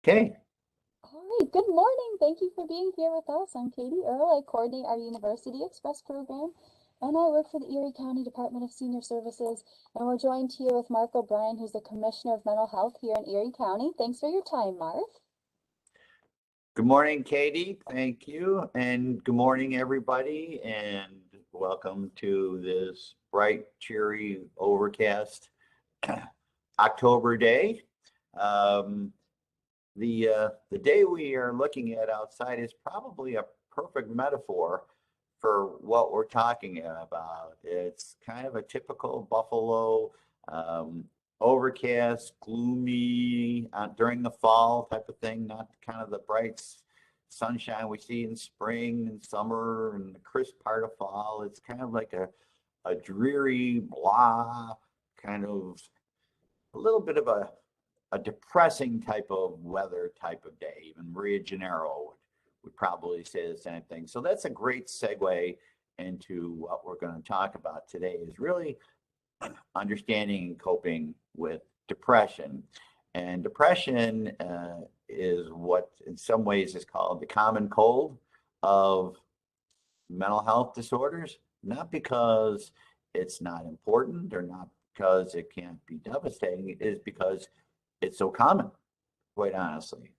Okay, All right, good morning. Thank you for being here with us. I'm Katie Earle. I coordinate our University Express program, and I work for the Erie County Department of Senior Services. And we're joined here with Mark O'Brien, who's the Commissioner of Mental Health here in Erie County. Thanks for your time, Mark. good morning, Katie. Thank you. And good morning, everybody. And welcome to this bright, cheery, overcast October day. Um, the day we are looking at outside is probably a perfect metaphor for what we're talking about. It's kind of a typical Buffalo, um, overcast, gloomy during the fall type of thing, not kind of the bright sunshine we see in spring and summer and the crisp part of fall. It's kind of like a dreary, blah, kind of a little bit of a depressing type of weather type of day. Even Rio de Janeiro would probably say the same thing. So that's a great segue into what we're going to talk about today is really understanding and coping with depression. And depression is what in some ways is called the common cold of mental health disorders, not because it's not important or not because it can't be devastating, it is because it's so common, quite honestly.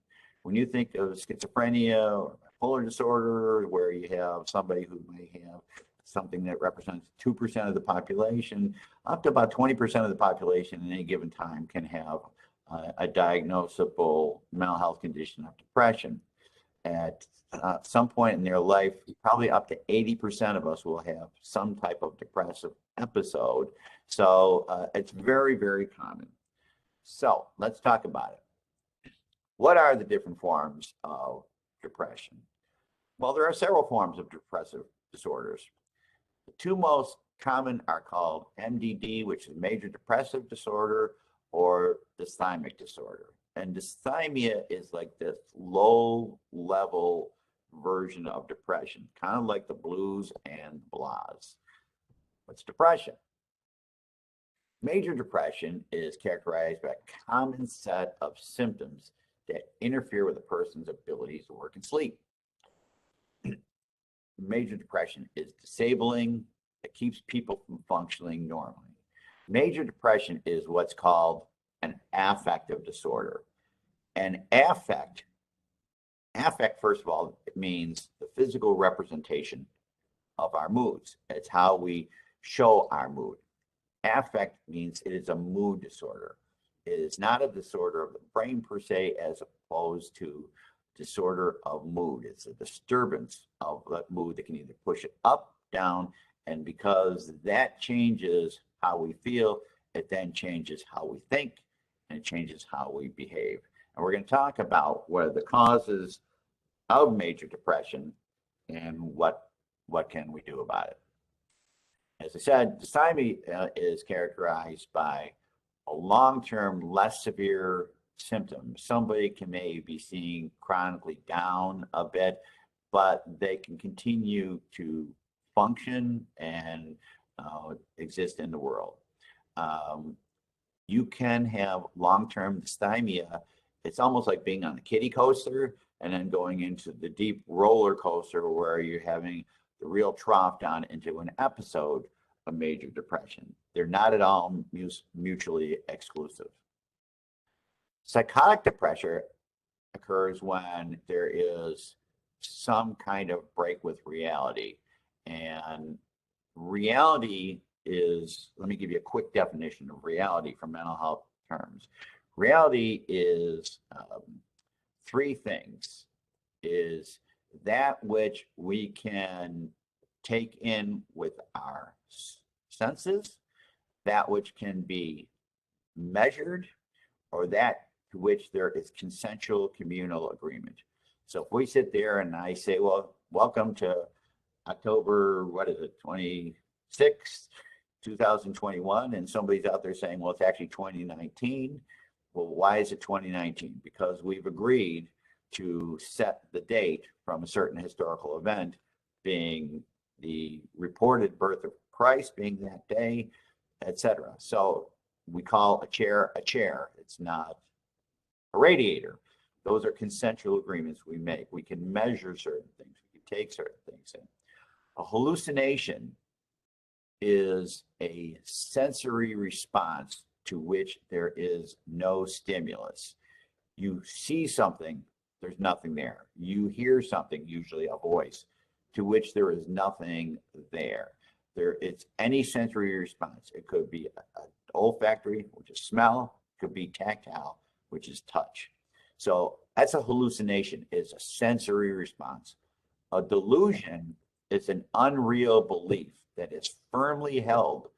When you think of schizophrenia or bipolar disorder, where you have somebody who may have something that represents 2% of the population, up to about 20% of the population at any given time can have a diagnosable mental health condition of depression. At some point in their life, probably up to 80% of us will have some type of depressive episode. So it's very, very common. So let's talk about it. What are the different forms of depression? Well, there are several forms of depressive disorders. The two most common are called MDD, which is major depressive disorder, or dysthymic disorder. And dysthymia is like this low level version of depression, kind of like the blues and blahs. What's depression? Major depression is characterized by a common set of symptoms that interfere with a person's abilities to work and sleep. Major depression is disabling. It keeps people from functioning normally. Major depression is what's called an affective disorder. And affect, first of all, it means the physical representation of our moods. It's how we show our mood. Affect means it is a mood disorder. It is not a disorder of the brain per se, as opposed to disorder of mood. It's a disturbance of that mood that can either push it up, down, and because that changes how we feel, it then changes how we think, and it changes how we behave. And we're going to talk about what are the causes of major depression and what can we do about it. As I said, dysthymia is characterized by a long-term, less severe symptom. Somebody can maybe be seeing chronically down a bit, but they can continue to function and exist in the world. You can have long-term dysthymia. It's almost like being on a kiddie coaster and then going into the deep roller coaster where you're having the real trough down into an episode of major depression. They're not at all mutually exclusive. Psychotic depression occurs when there is some kind of break with reality. And reality is, let me give you a quick definition of reality from mental health terms. Reality is three things. Is that which we can take in with our senses, that which can be measured, or that to which there is consensual communal agreement. So if we sit there and I say, well, welcome to October, 26th, 2021, and somebody's out there saying, well, it's actually 2019. Well, why is it 2019? Because we've agreed to set the date from a certain historical event being the reported birth of Christ being that day, etc. So we call a chair a chair. It's not a radiator. Those are consensual agreements we make. We can measure certain things. We can take certain things in. A hallucination is a sensory response to which there is no stimulus. You see something, there's nothing there. You hear something, usually a voice, to which there is nothing there. It's any sensory response. It could be olfactory, which is smell. It could be tactile, which is touch. So that's a hallucination. It's a sensory response. A delusion is an unreal belief that is firmly held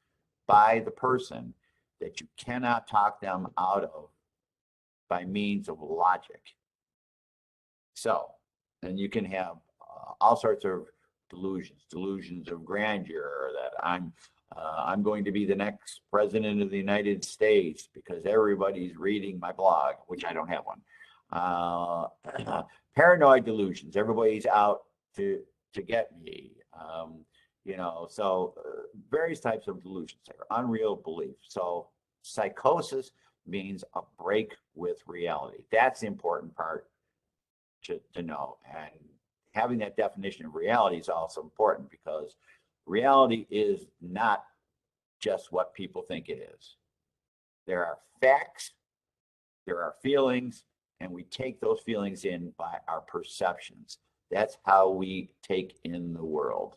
by the person that you cannot talk them out of by means of logic. So, and you can have all sorts of delusions of grandeur, that I'm going to be the next president of the United States because everybody's reading my blog, which I don't have one. Paranoid delusions, everybody's out to get me. So various types of delusions are unreal beliefs. So psychosis means a break with reality. That's the important part to know. And having that definition of reality is also important, because reality is not just what people think it is. There are facts, there are feelings, and we take those feelings in by our perceptions. That's how we take in the world.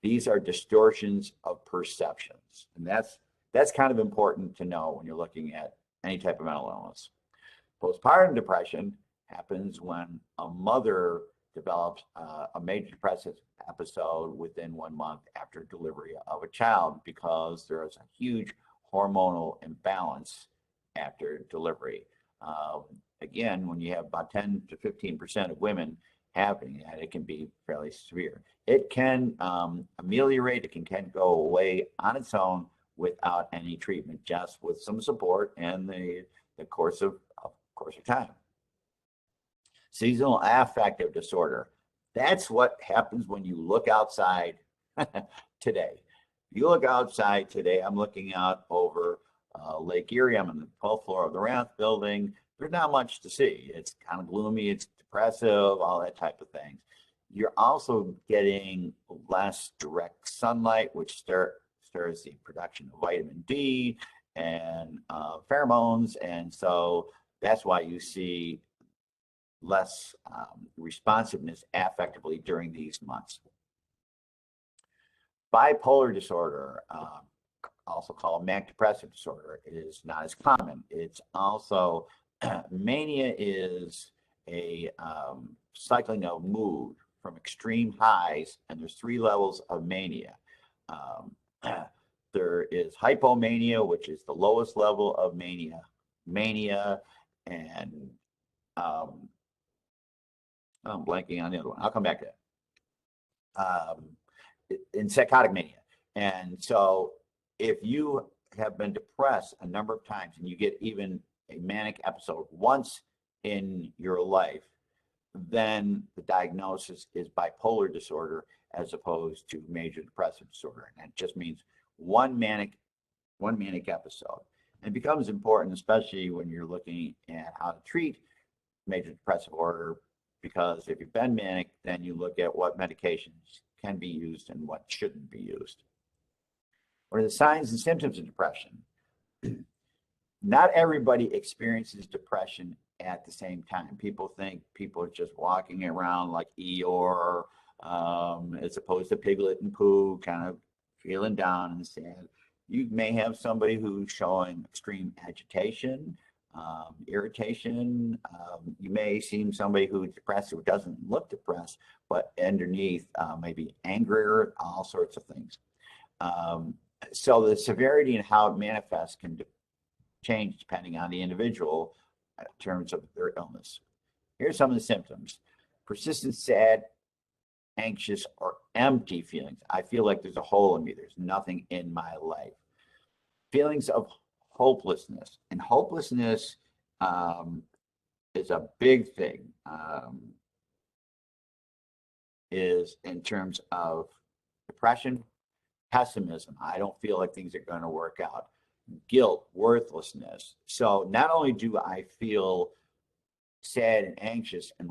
These are distortions of perceptions. And that's kind of important to know when you're looking at any type of mental illness. Postpartum depression happens when a mother develops a major depressive episode within 1 month after delivery of a child, because there is a huge hormonal imbalance after delivery. Again, when you have about 10 to 15% of women having that, it can be fairly severe. It can ameliorate, it can go away on its own without any treatment, just with some support and the course of time. Seasonal affective disorder. That's what happens when you look outside today. If you look outside today, I'm looking out over Lake Erie. I'm on the 12th floor of the Ranth building. There's not much to see. It's kind of gloomy, it's depressive, all that type of things. You're also getting less direct sunlight, which stirs the production of vitamin D and pheromones. And so that's why you see less responsiveness affectively during these months. Bipolar disorder, also called manic depressive disorder, is not as common. It's also, mania is a cycling of mood from extreme highs, and there's 3 levels of mania. There is hypomania, which is the lowest level of mania, and I'm blanking on the other one. I'll come back to that. In psychotic mania. And so if you have been depressed a number of times and you get even a manic episode once in your life, then the diagnosis is bipolar disorder as opposed to major depressive disorder. And it just means one manic episode. And it becomes important, especially when you're looking at how to treat major depressive disorder, because if you've been manic, then you look at what medications can be used and what shouldn't be used. What are the signs and symptoms of depression? Not everybody experiences depression at the same time. People think people are just walking around like Eeyore, as opposed to Piglet and Pooh, kind of feeling down and sad. You may have somebody who's showing extreme agitation, irritation. You may see somebody who's depressed who doesn't look depressed, but underneath maybe anger, all sorts of things. So the severity and how it manifests can change depending on the individual in terms of their illness. Here's some of the symptoms. Persistent sad, anxious, or empty feelings. I feel like there's a hole in me. There's nothing in my life. Feelings of hopelessness. And hopelessness is a big thing, is in terms of depression, pessimism. I don't feel like things are going to work out. Guilt, worthlessness. So not only do I feel sad and anxious and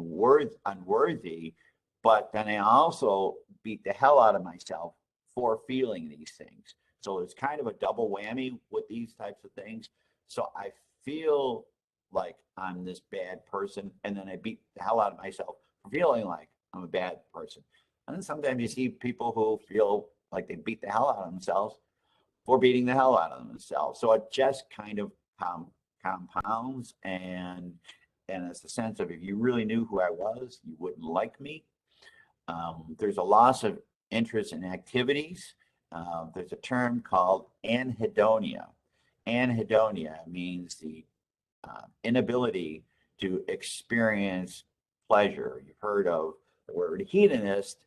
unworthy, but then I also beat the hell out of myself for feeling these things. So it's kind of a double whammy with these types of things. So I feel like I'm this bad person, and then I beat the hell out of myself for feeling like I'm a bad person. And then sometimes you see people who feel like they beat the hell out of themselves for beating the hell out of themselves. So it just kind of compounds, and it's the sense of, if you really knew who I was, you wouldn't like me. There's a loss of interest in activities. There's a term called anhedonia. Anhedonia means the inability to experience pleasure. You've heard of the word hedonist.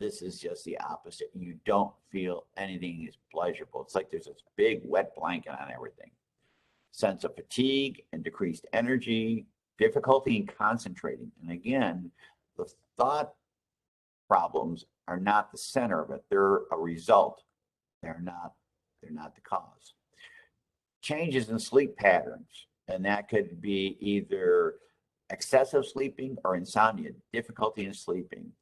This is just the opposite. You don't feel anything is pleasurable. It's like there's this big wet blanket on everything. Sense of fatigue and decreased energy, difficulty in concentrating. And again, the thought problems are not the center of it. They're a result. They're not the cause. Changes in sleep patterns, and that could be either excessive sleeping or insomnia, difficulty in sleeping.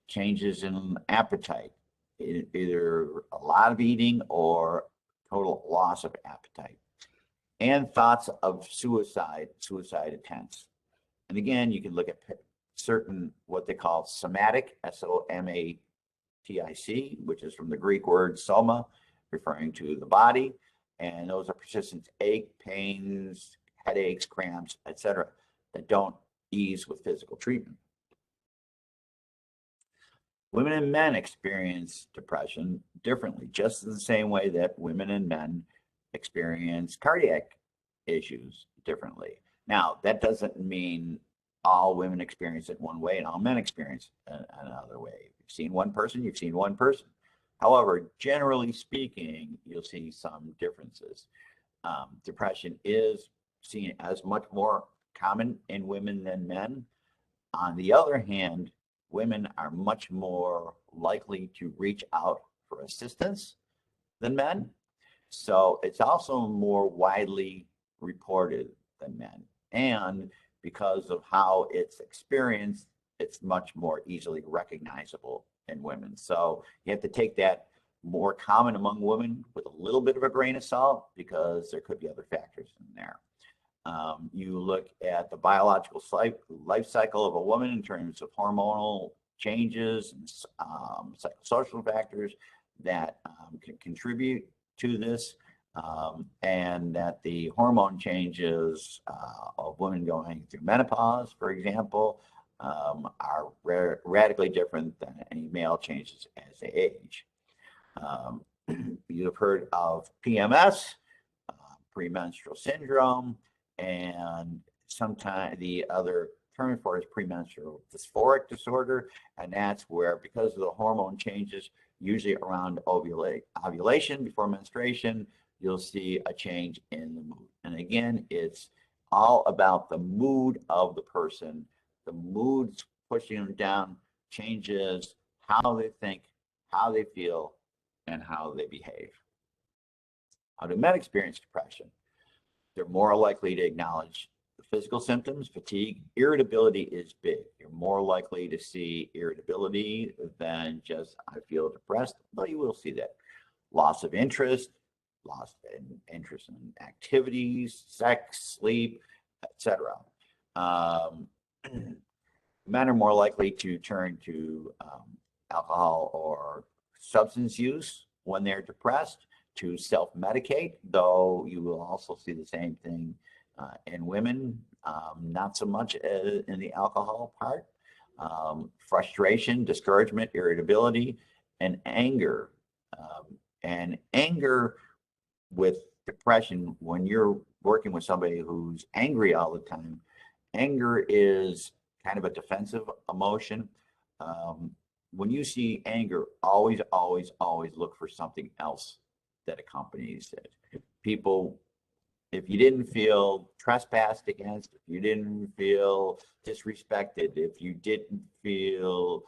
Changes in appetite, either a lot of eating or total loss of appetite. And thoughts of suicide attempts. And again, you can look at certain, what they call somatic, SOMATIC, which is from the Greek word soma, referring to the body. And those are persistent ache, pains, headaches, cramps, etc., that don't ease with physical treatment. Women and men experience depression differently, just in the same way that women and men experience cardiac issues differently. Now, that doesn't mean all women experience it one way and all men experience it another way. If you've seen one person, you've seen one person. However, generally speaking, you'll see some differences. Depression is seen as much more common in women than men. On the other hand, women are much more likely to reach out for assistance than men. So it's also more widely reported than men. And because of how it's experienced, it's much more easily recognizable in women. So you have to take that more common among women with a little bit of a grain of salt, because there could be other factors in there. You look at the biological life cycle of a woman in terms of hormonal changes and psychosocial factors that can contribute to this, and that the hormone changes of women going through menopause, for example, are radically different than any male changes as they age. You've heard of PMS, premenstrual syndrome, and sometimes the other term for it is premenstrual dysphoric disorder, and that's where, because of the hormone changes, usually around ovulation before menstruation, you'll see a change in the mood. And again, it's all about the mood of the person. The mood's pushing them down, changes how they think, how they feel, and how they behave. How do men experience depression? They're more likely to acknowledge the physical symptoms. Fatigue, irritability is big. You're more likely to see irritability than just I feel depressed, but you will see that. Loss of interest, loss in interest in activities, sex, sleep, etc. Men are more likely to turn to alcohol or substance use when they're depressed, to self-medicate, though you will also see the same thing in women, not so much in the alcohol part. Frustration, discouragement, irritability, and anger. And anger with depression, when you're working with somebody who's angry all the time, anger is kind of a defensive emotion. When you see anger, always look for something else that accompanies it. People, if you didn't feel trespassed against, if you didn't feel disrespected, if you didn't feel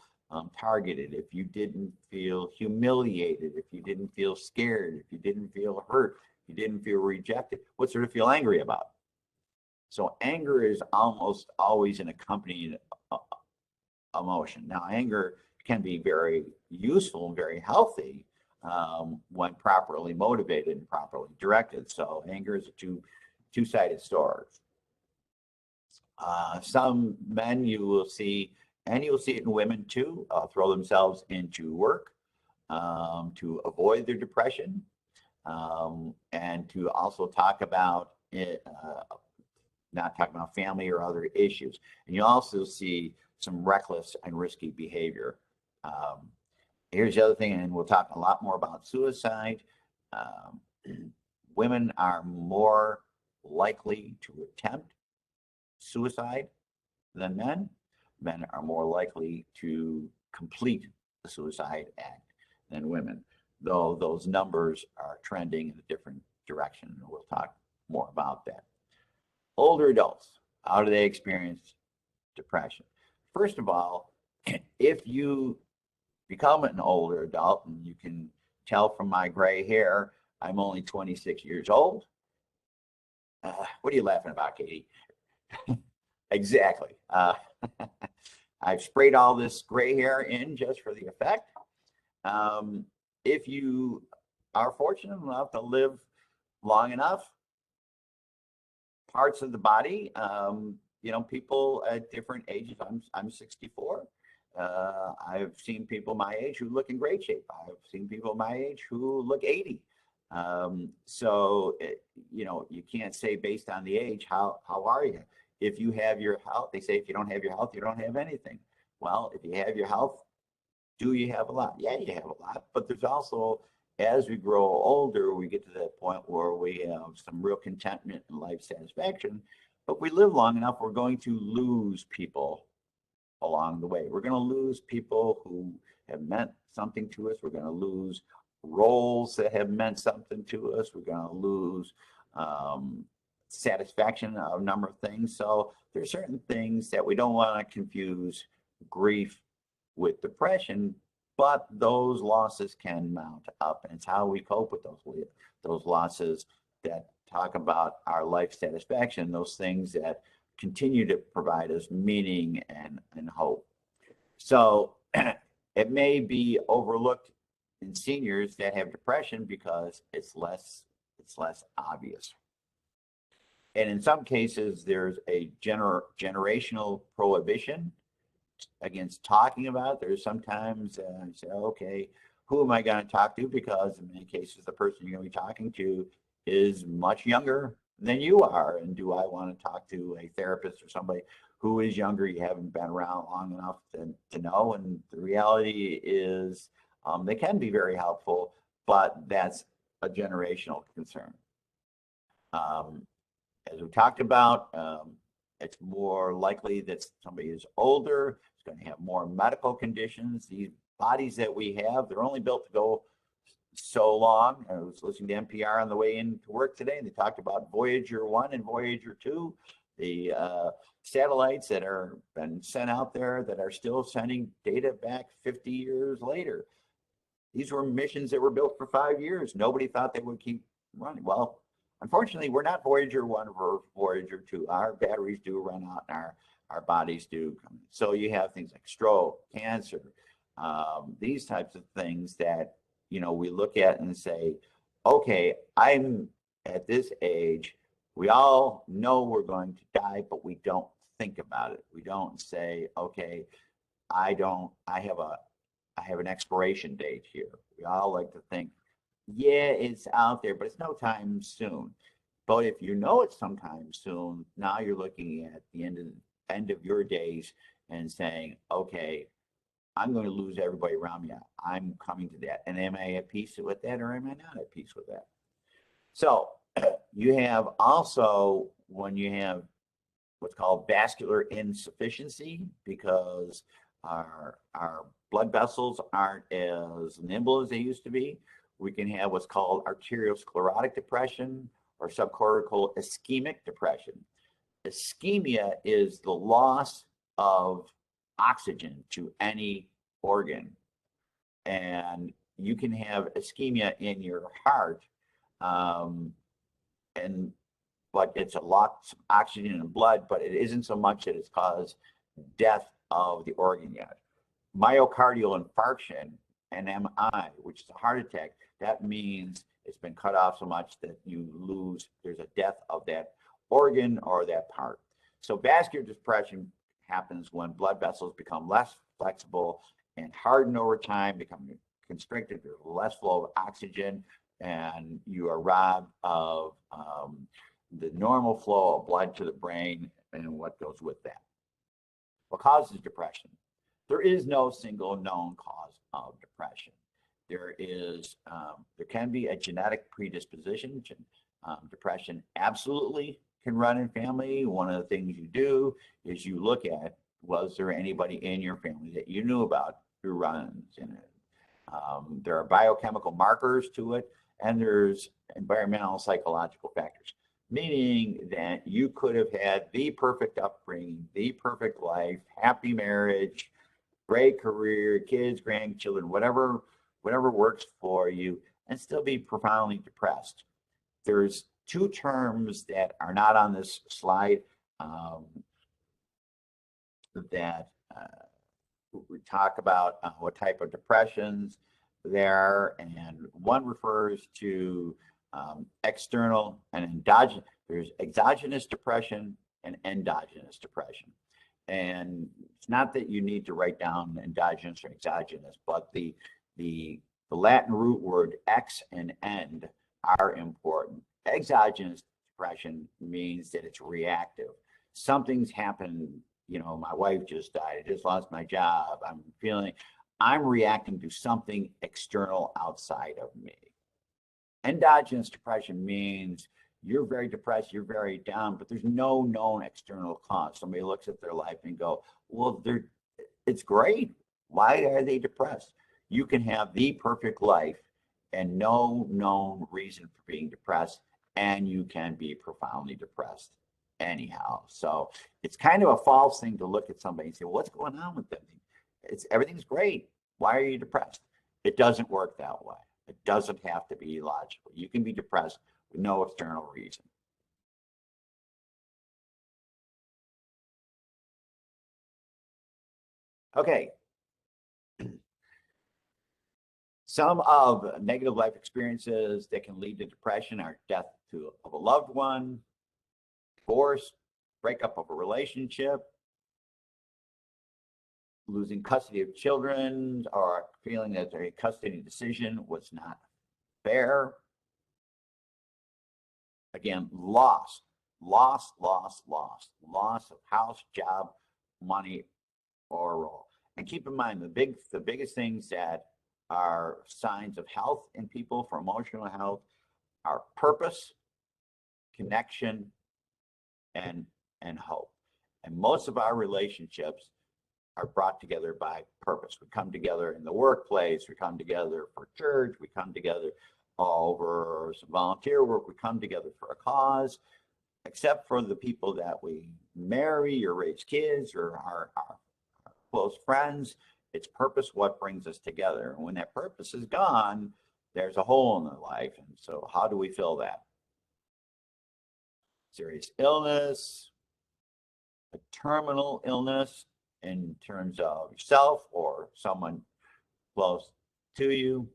targeted, if you didn't feel humiliated, if you didn't feel scared, if you didn't feel hurt, if you didn't feel rejected, what sort of feel angry about? So anger is almost always an accompanying emotion. Now, anger can be very useful and very healthy when properly motivated and properly directed. So anger is a two-sided sword. Some men you will see, and you'll see it in women too, throw themselves into work to avoid their depression, and to also talk about it, not talking about family or other issues. And you also see some reckless and risky behavior. Here's the other thing, and we'll talk a lot more about suicide. Women are more likely to attempt suicide than men. Men are more likely to complete the suicide act than women, though those numbers are trending in a different direction. And we'll talk more about that. Older adults, how do they experience depression? First of all, if you become an older adult, and you can tell from my gray hair, I'm only 26 years old. What are you laughing about, Katie? Exactly. I've sprayed all this gray hair in just for the effect. If you are fortunate enough to live long enough, parts of the body, people at different ages. I'm 64. I've seen people my age who look in great shape. I've seen people my age who look 80. You can't say based on the age, how are you? If you have your health, they say if you don't have your health, you don't have anything. Well, if you have your health, do you have a lot? Yeah, you have a lot, but there's also, as we grow older, we get to that point where we have some real contentment and life satisfaction, but we live long enough, we're going to lose people along the way. We're going to lose people who have meant something to us. We're going to lose roles that have meant something to us. We're going to lose satisfaction of a number of things. So there's certain things that we don't want to confuse grief with depression, but those losses can mount up, and it's how we cope with those losses that talk about our life satisfaction, those things that continue to provide us meaning and hope. So it may be overlooked in seniors that have depression because it's less obvious. And in some cases, there's a generational prohibition against talking about it. There's sometimes I say, okay, who am I going to talk to? Because in many cases, the person you're going to be talking to is much younger than you are. And do I want to talk to a therapist or somebody who is younger? You haven't been around long enough to know. And the reality is they can be very helpful, but that's a generational concern. As we talked about, it's more likely that somebody is older, is going to have more medical conditions. These bodies that we have, they're only built to go so long. I was listening to NPR on the way into work today, and they talked about Voyager 1 and Voyager 2, the satellites that are been sent out there that are still sending data back 50 years later. These were missions that were built for 5 years. Nobody thought they would keep running. Well, unfortunately, we're not Voyager 1 or Voyager 2. Our batteries do run out, and our bodies do. So you have things like stroke, cancer, these types of things that, we look at and say, okay, I'm at this age. We all know we're going to die, but we don't think about it. We don't say, okay, I have an expiration date here. We all like to think, yeah, it's out there, but it's no time soon. But if you know it's sometime soon, now you're looking at the end of your days and saying, okay, I'm going to lose everybody around me. I'm coming to that. And am I at peace with that, or am I not at peace with that? So you have also, when you have what's called vascular insufficiency, because our blood vessels aren't as nimble as they used to be, we can have what's called arteriosclerotic depression or subcortical ischemic depression. Ischemia is the loss of oxygen to any organ. And you can have ischemia in your heart. And but it's a lot of oxygen in blood, but it isn't so much that it's caused death of the organ yet. Myocardial infarction and MI, which is a heart attack, that means it's been cut off so much that there's a death of that organ or that part. So vascular depression happens when blood vessels become less flexible and harden over time, become constricted, there's less flow of oxygen, and you are robbed of the normal flow of blood to the brain and what goes with that. What causes depression? There is no single known cause of depression. There can be a genetic predisposition. Depression absolutely can run in family. One of the things you do is you look at, was there anybody in your family that you knew about who runs in it? There are biochemical markers to it, and there's environmental psychological factors, meaning that you could have had the perfect upbringing, the perfect life, happy marriage, great career, kids, grandchildren, whatever works for you, and still be profoundly depressed. There's two terms that are not on this slide that we talk about what type of depressions there are, and one refers to external and endogenous. There's exogenous depression and endogenous depression. And it's not that you need to write down endogenous or exogenous, but the Latin root word ex and end are important. Exogenous depression means that it's reactive. Something's happened, my wife just died, I just lost my job, I'm reacting to something external outside of me. Endogenous depression means you're very depressed, you're very down, but there's no known external cause. Somebody looks at their life and go, well, it's great. Why are they depressed? You can have the perfect life and no known reason for being depressed, and you can be profoundly depressed anyhow. So it's kind of a false thing to look at somebody and say, well, what's going on with them? Everything's great. Why are you depressed? It doesn't work that way. It doesn't have to be logical. You can be depressed with no external reason. Okay. Some of negative life experiences that can lead to depression are death of a loved one, divorce, breakup of a relationship, losing custody of children, or feeling that a custody decision was not fair. Again, loss of house, job, money, or role. And keep in mind, the biggest things that are signs of health in people for emotional health are purpose, connection, and hope. And most of our relationships are brought together by purpose. We come together in the workplace, we come together for church, we come together over some volunteer work, we come together for a cause, except for the people that we marry or raise kids or our close friends. It's purpose what brings us together. And when that purpose is gone, there's a hole in their life. And so how do we fill that? Serious illness, a terminal illness in terms of yourself or someone close to you,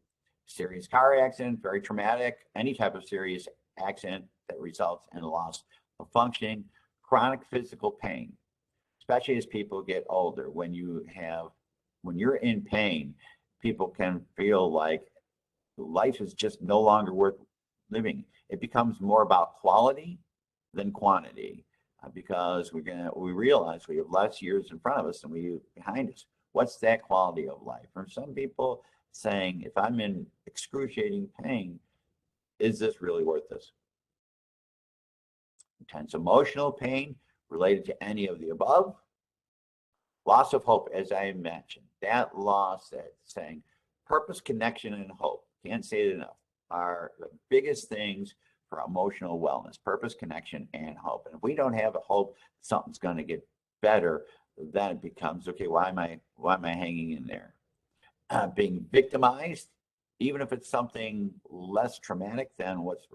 serious car accident, very traumatic, any type of serious accident that results in loss of functioning, chronic physical pain, especially as people get older. When you're in pain, people can feel like life is just no longer worth living. It becomes more about quality than quantity, because we realize we have less years in front of us than we have behind us. What's that quality of life? For some people, saying, if I'm in excruciating pain, is this really worth this? Intense emotional pain related to any of the above. Loss of hope, as I mentioned, that loss, that saying, purpose, connection, and hope, can't say it enough, are the biggest things for emotional wellness. Purpose, connection, and hope. And if we don't have a hope something's going to get better, then it becomes, okay, why am I hanging in there? Being victimized, even if it's something less traumatic than what's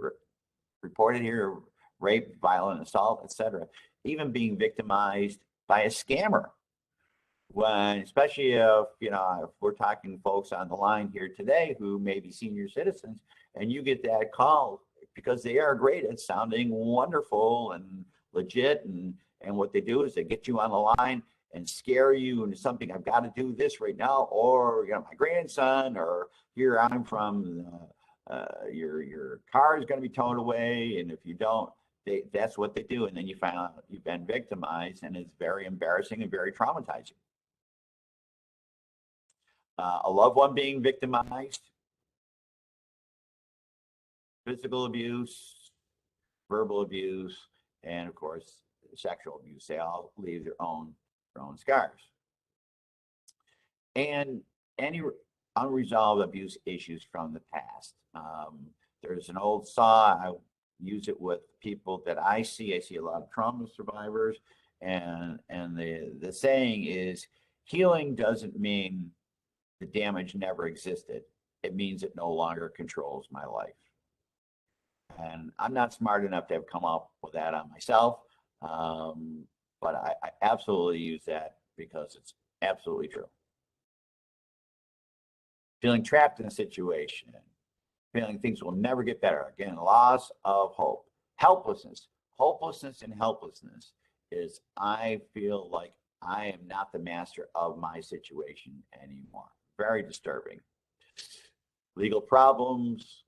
reported here, rape, violent assault, etc. Even being victimized by a scammer. When, especially if, if we're talking folks on the line here today who may be senior citizens, and you get that call because they are great at sounding wonderful and legit, and what they do is they get you on the line and scare you into something. I've got to do this right now, or my grandson, or here I'm from, your car is going to be towed away, and if you don't, that's what they do, and then you find out you've been victimized, and it's very embarrassing and very traumatizing. A loved one being victimized, physical abuse, verbal abuse, and of course, sexual abuse. They all leave their own scars. And any unresolved abuse issues from the past. There's an old saw, I use it with people that I see. I see a lot of trauma survivors, and the saying is, healing doesn't mean the damage never existed. It means it no longer controls my life. And I'm not smart enough to have come up with that on myself, but I absolutely use that because it's absolutely true. Feeling trapped in a situation, feeling things will never get better. Again, loss of hope. Helplessness. Hopelessness and helplessness is, I feel like I am not the master of my situation anymore. Very disturbing. Legal problems,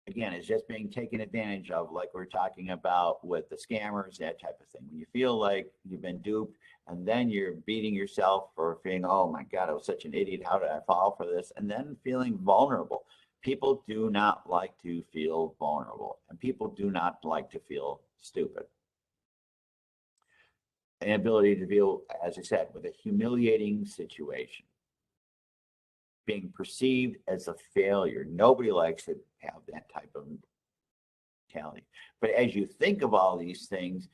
again, is just being taken advantage of, like we're talking about with the scammers, that type of thing. When you feel like you've been duped, and then you're beating yourself for feeling, oh my God, I was such an idiot, how did I fall for this? And then feeling vulnerable. People do not like to feel vulnerable, and people do not like to feel stupid. An ability to deal, as I said, with a humiliating situation. Being perceived as a failure. Nobody likes to have that type of mentality. But as you think of all these things,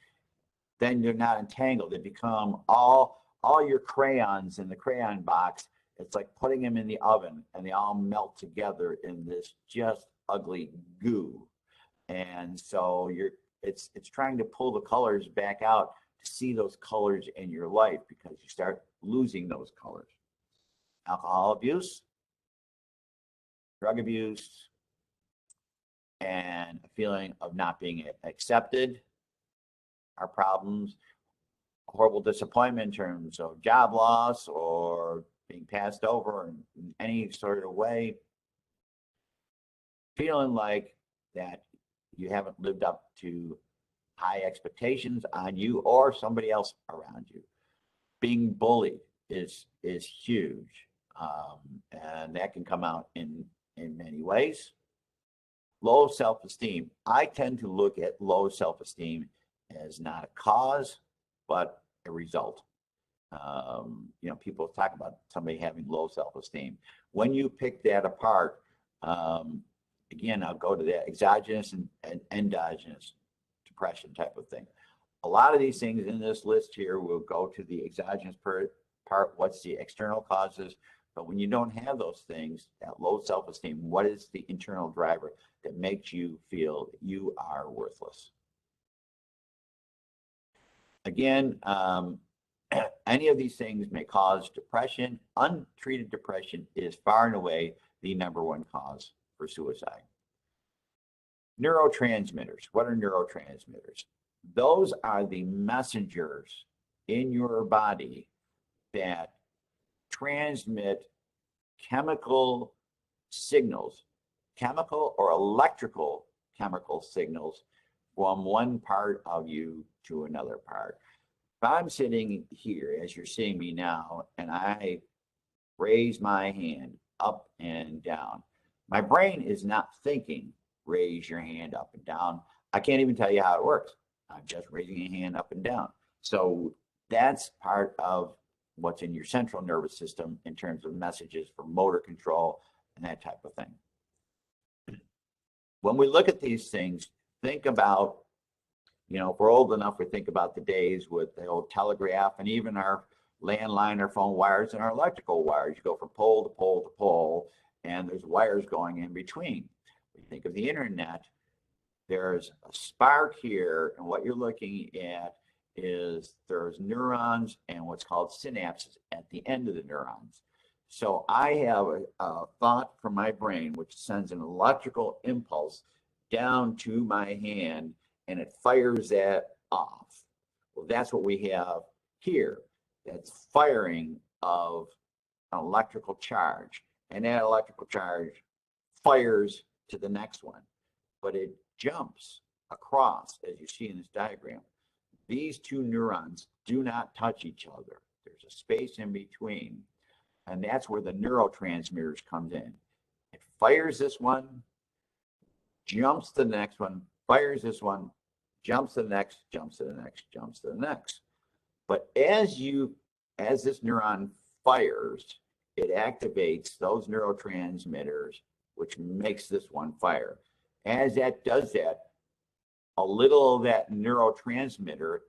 then you're not entangled. They become all your crayons in the crayon box. It's like putting them in the oven, and they all melt together in this just ugly goo. And so it's trying to pull the colors back out to see those colors in your life, because you start losing those colors. Alcohol abuse, drug abuse, and a feeling of not being accepted are problems. Horrible disappointment in terms of job loss or being passed over in any sort of way. Feeling like that you haven't lived up to high expectations on you or somebody else around you. Being bullied is huge, and that can come out in many ways. Low self-esteem. I tend to look at low self-esteem as not a cause, but a result. People talk about somebody having low self-esteem. When you pick that apart, again, I'll go to that exogenous and endogenous depression type of thing. A lot of these things in this list here will go to the exogenous part, what's the external causes. But when you don't have those things, that low self-esteem, what is the internal driver that makes you feel that you are worthless? Again, any of these things may cause depression. Untreated depression is far and away the #1 cause for suicide. Neurotransmitters. What are neurotransmitters? Those are the messengers in your body that transmit chemical signals, chemical or electrical chemical signals from one part of you to another part. If I'm sitting here, as you're seeing me now, and I raise my hand up and down, my brain is not thinking, raise your hand up and down. I can't even tell you how it works. I'm just raising a hand up and down. So that's part of what's in your central nervous system in terms of messages for motor control and that type of thing. When we look at these things, think about, if we're old enough, we think about the days with the old telegraph and even our landline, our phone wires, and our electrical wires. You go from pole to pole to pole, and there's wires going in between. We think of the internet. there's a spark here, and what you're looking at is there's neurons and what's called synapses at the end of the neurons. So I have a thought from my brain which sends an electrical impulse down to my hand, and it fires that off. Well, that's what we have here. That's firing of an electrical charge, and that electrical charge fires to the next one, but it jumps across, as you see in this diagram. These two neurons do not touch each other. There's a space in between, and that's where the neurotransmitters comes in. It fires this one, jumps to the next one, fires this one, jumps to the next, jumps to the next, jumps to the next. But as this neuron fires, it activates those neurotransmitters, which makes this one fire. As that does that, a little of that neurotransmitter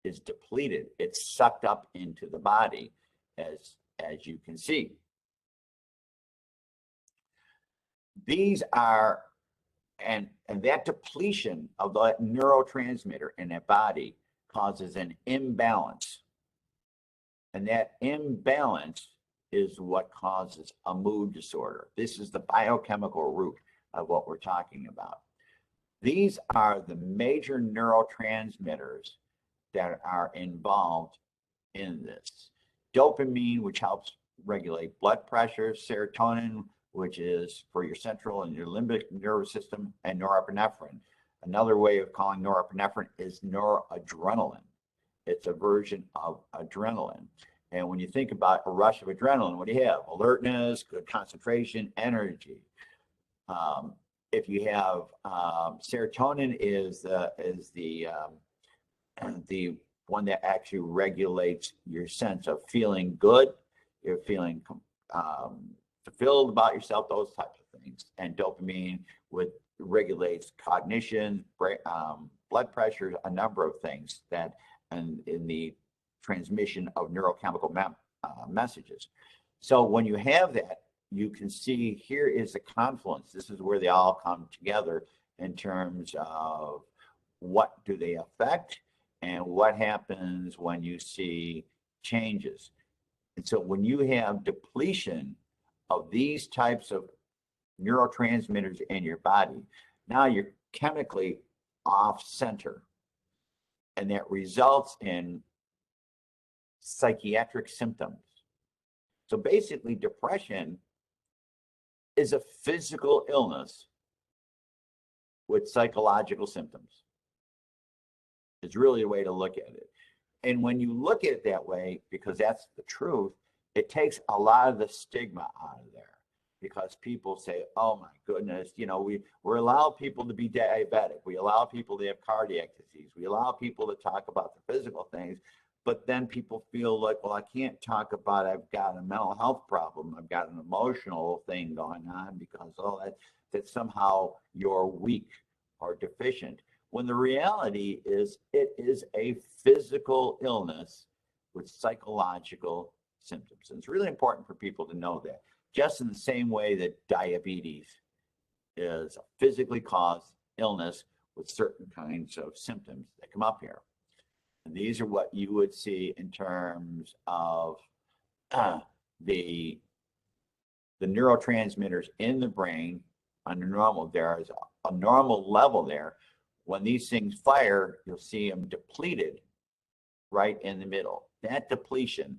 is depleted. It's sucked up into the body, as you can see. These are, and that depletion of that neurotransmitter in that body causes an imbalance. And that imbalance is what causes a mood disorder. This is the biochemical root of what we're talking about. These are the major neurotransmitters that are involved in this. Dopamine, which helps regulate blood pressure, serotonin, which is for your central and your limbic nervous system, and norepinephrine. Another way of calling norepinephrine is noradrenaline. It's a version of adrenaline. And when you think about a rush of adrenaline, what do you have? Alertness, good concentration, energy. If you have serotonin is the one that actually regulates your sense of feeling good, you're feeling fulfilled about yourself, those types of things. And dopamine regulates cognition, blood pressure, a number of things that, and in the transmission of neurochemical messages. So when you have that, you can see here is the confluence. This is where they all come together in terms of what do they affect and what happens when you see changes. And so when you have depletion of these types of neurotransmitters in your body, now you're chemically off center, and that results in psychiatric symptoms. So basically, depression is a physical illness with psychological symptoms. It's really a way to look at it. And when you look at it that way, because that's the truth, it takes a lot of the stigma out of there. Because people say, oh my goodness, you know, we allow people to be diabetic. We allow people to have cardiac disease. We allow people to talk about the physical things. But then people feel like, well, I can't talk about I've got a mental health problem. I've got an emotional thing going on because, oh, that somehow you're weak or deficient. When the reality is it is a physical illness with psychological symptoms. And it's really important for people to know that. Just in the same way that diabetes is a physically caused illness with certain kinds of symptoms that come up here. And these are what you would see in terms of the neurotransmitters in the brain under normal. There is a normal level there. When these things fire, you'll see them depleted right in the middle. That depletion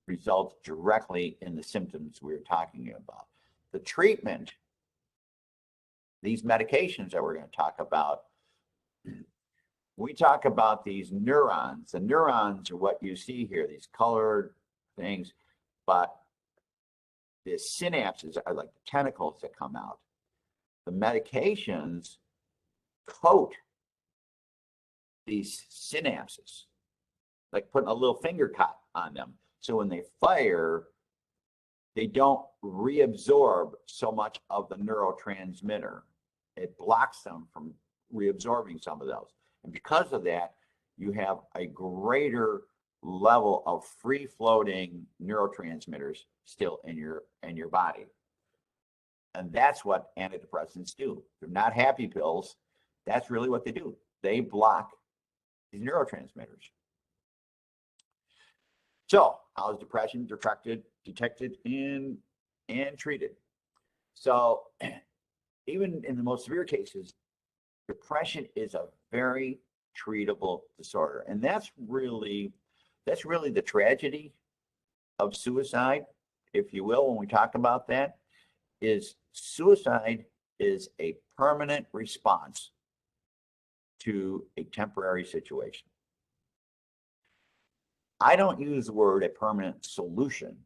results directly in the symptoms we were talking about. The treatment, these medications that we're going to talk about, we talk about these neurons. The neurons are what you see here, these colored things, but the synapses are like the tentacles that come out. The medications coat these synapses, like putting a little finger cut on them. So when they fire, they don't reabsorb so much of the neurotransmitter. It blocks them from reabsorbing some of those. And because of that, you have a greater level of free-floating neurotransmitters still in your body. And that's what antidepressants do. They're not happy pills. That's really what they do. They block these neurotransmitters. So how is depression detected and treated? So even in the most severe cases, depression is a very treatable disorder. And that's really the tragedy of suicide, if you will, when we talk about that, is suicide is a permanent response to a temporary situation. I don't use the word a permanent solution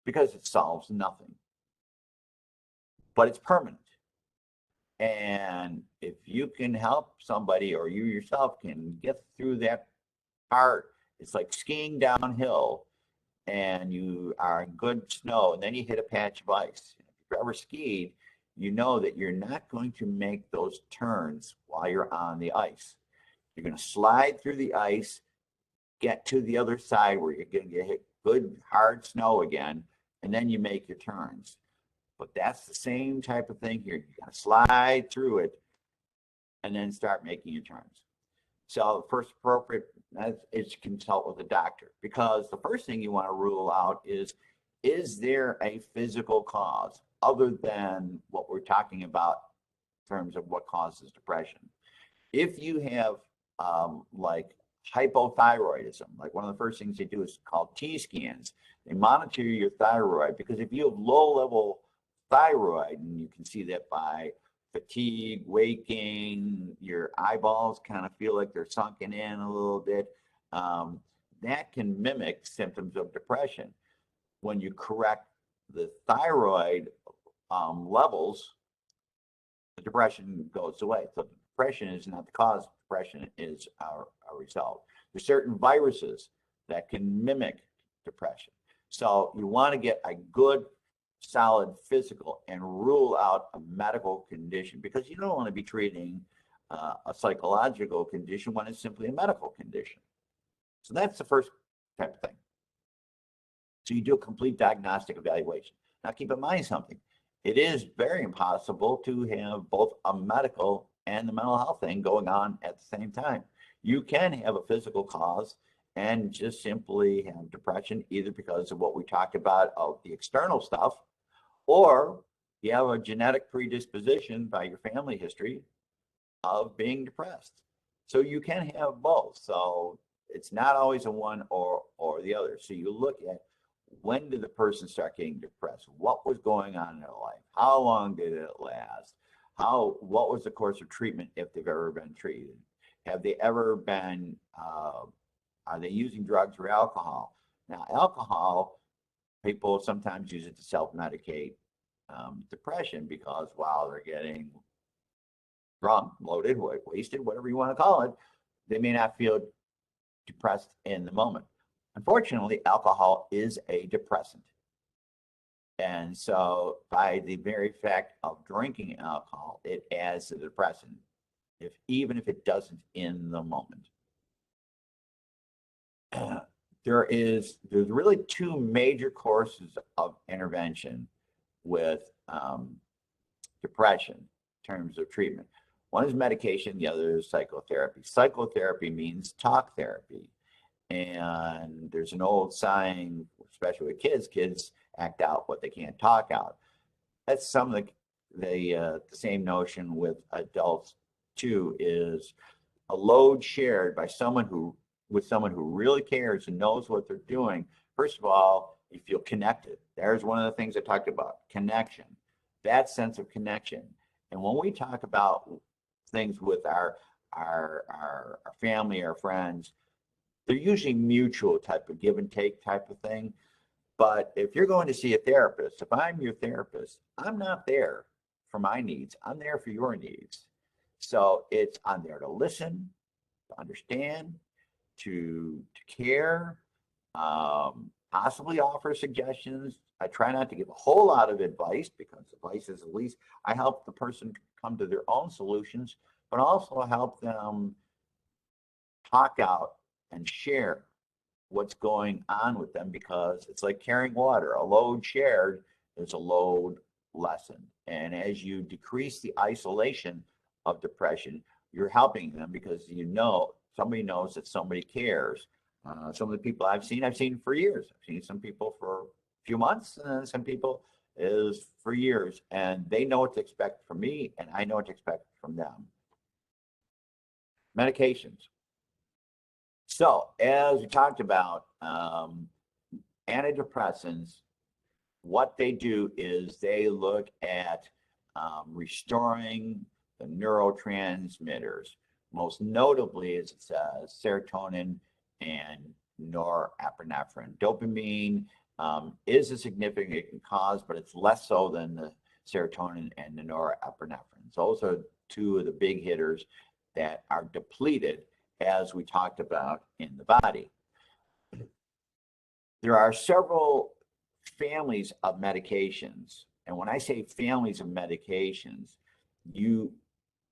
because it solves nothing, but it's permanent. And if you can help somebody, or you yourself can get through that part, it's like skiing downhill and you are in good snow and then you hit a patch of ice. If you've ever skied, you know that you're not going to make those turns while you're on the ice. You're going to slide through the ice, get to the other side where you're going to get hit good hard snow again, and then you make your turns. But that's the same type of thing here. You got to slide through it and then start making your turns. So the first appropriate is to consult with a doctor, because the first thing you want to rule out is there a physical cause other than what we're talking about in terms of what causes depression? If you have like hypothyroidism, like one of the first things they do is called T scans. They monitor your thyroid, because if you have low level thyroid, and you can see that by fatigue, waking, your eyeballs kind of feel like they're sunken in a little bit, that can mimic symptoms of depression. When you correct the thyroid levels, the depression goes away. So depression is not the cause, depression is a result. There's certain viruses that can mimic depression. So you want to get a good, solid physical and rule out a medical condition, because you don't want to be treating a psychological condition when it's simply a medical condition. So that's the first type of thing. So you do a complete diagnostic evaluation. Now keep in mind something. It is very impossible to have both a medical and the mental health thing going on at the same time. You can have a physical cause and just simply have depression, either because of what we talked about of the external stuff, or you have a genetic predisposition by your family history of being depressed. So you can have both. So it's not always a one or the other. So you look at, when did the person start getting depressed? What was going on in their life? How long did it last? What was the course of treatment, if they've ever been treated? Have they ever been, are they using drugs or alcohol? Now, alcohol, people sometimes use it to self-medicate depression, because while they're getting drunk, loaded, wasted, whatever you want to call it, they may not feel depressed in the moment. Unfortunately, alcohol is a depressant. And so by the very fact of drinking alcohol, it adds to the depressant, even if it doesn't in the moment. There's really two major courses of intervention with depression in terms of treatment. One is medication, the other is psychotherapy. Psychotherapy means talk therapy. And there's an old saying, especially with kids act out what they can't talk out. That's some of the same notion with adults too, is a load shared by someone who really cares and knows what they're doing. First of all, you feel connected. There's one of the things I talked about, connection, that sense of connection. And when we talk about things with our family, our friends, they're usually mutual type of give and take type of thing. But if you're going to see a therapist, if I'm your therapist, I'm not there for my needs. I'm there for your needs. So I'm there to listen, to understand, to care, possibly offer suggestions. I try not to give a whole lot of advice, because advice is, at least I help the person come to their own solutions, but also help them talk out and share what's going on with them, because it's like carrying water. A load shared is a load lessened. And as you decrease the isolation of depression, you're helping them because somebody knows that somebody cares. Some of the people I've seen for years. I've seen some people for a few months, and some people is for years, and they know what to expect from me, and I know what to expect from them. Medications. So, as we talked about, antidepressants, what they do is they look at restoring the neurotransmitters. Most notably, as it says, serotonin and norepinephrine. Dopamine is a significant cause, but it's less so than the serotonin and the norepinephrine. Those are two of the big hitters that are depleted, as we talked about in the body. There are several families of medications. And when I say families of medications,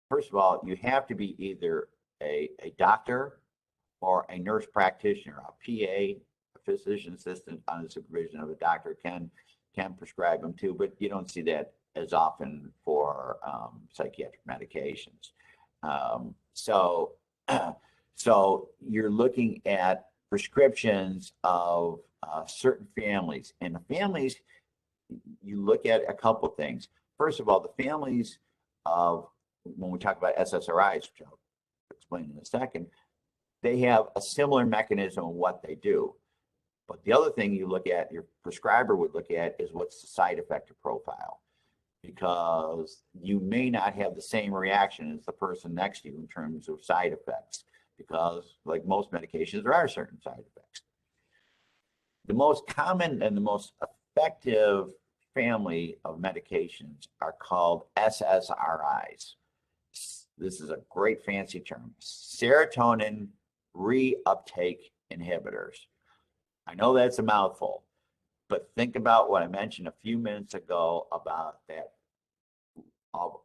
first of all, you have to be either a doctor or a nurse practitioner. A PA, a physician assistant on the supervision of a doctor can prescribe them too, but you don't see that as often for psychiatric medications. So you're looking at prescriptions of certain families, and the families, you look at a couple things. First of all, the families of, when we talk about SSRIs, which I'll explain in a second, they have a similar mechanism of what they do. But the other thing you look at, your prescriber would look at, is what's the side effect profile, because you may not have the same reaction as the person next to you in terms of side effects, because like most medications, there are certain side effects. The most common and the most effective family of medications are called SSRIs. This is a great fancy term, serotonin reuptake inhibitors. I know that's a mouthful, but think about what I mentioned a few minutes ago about that.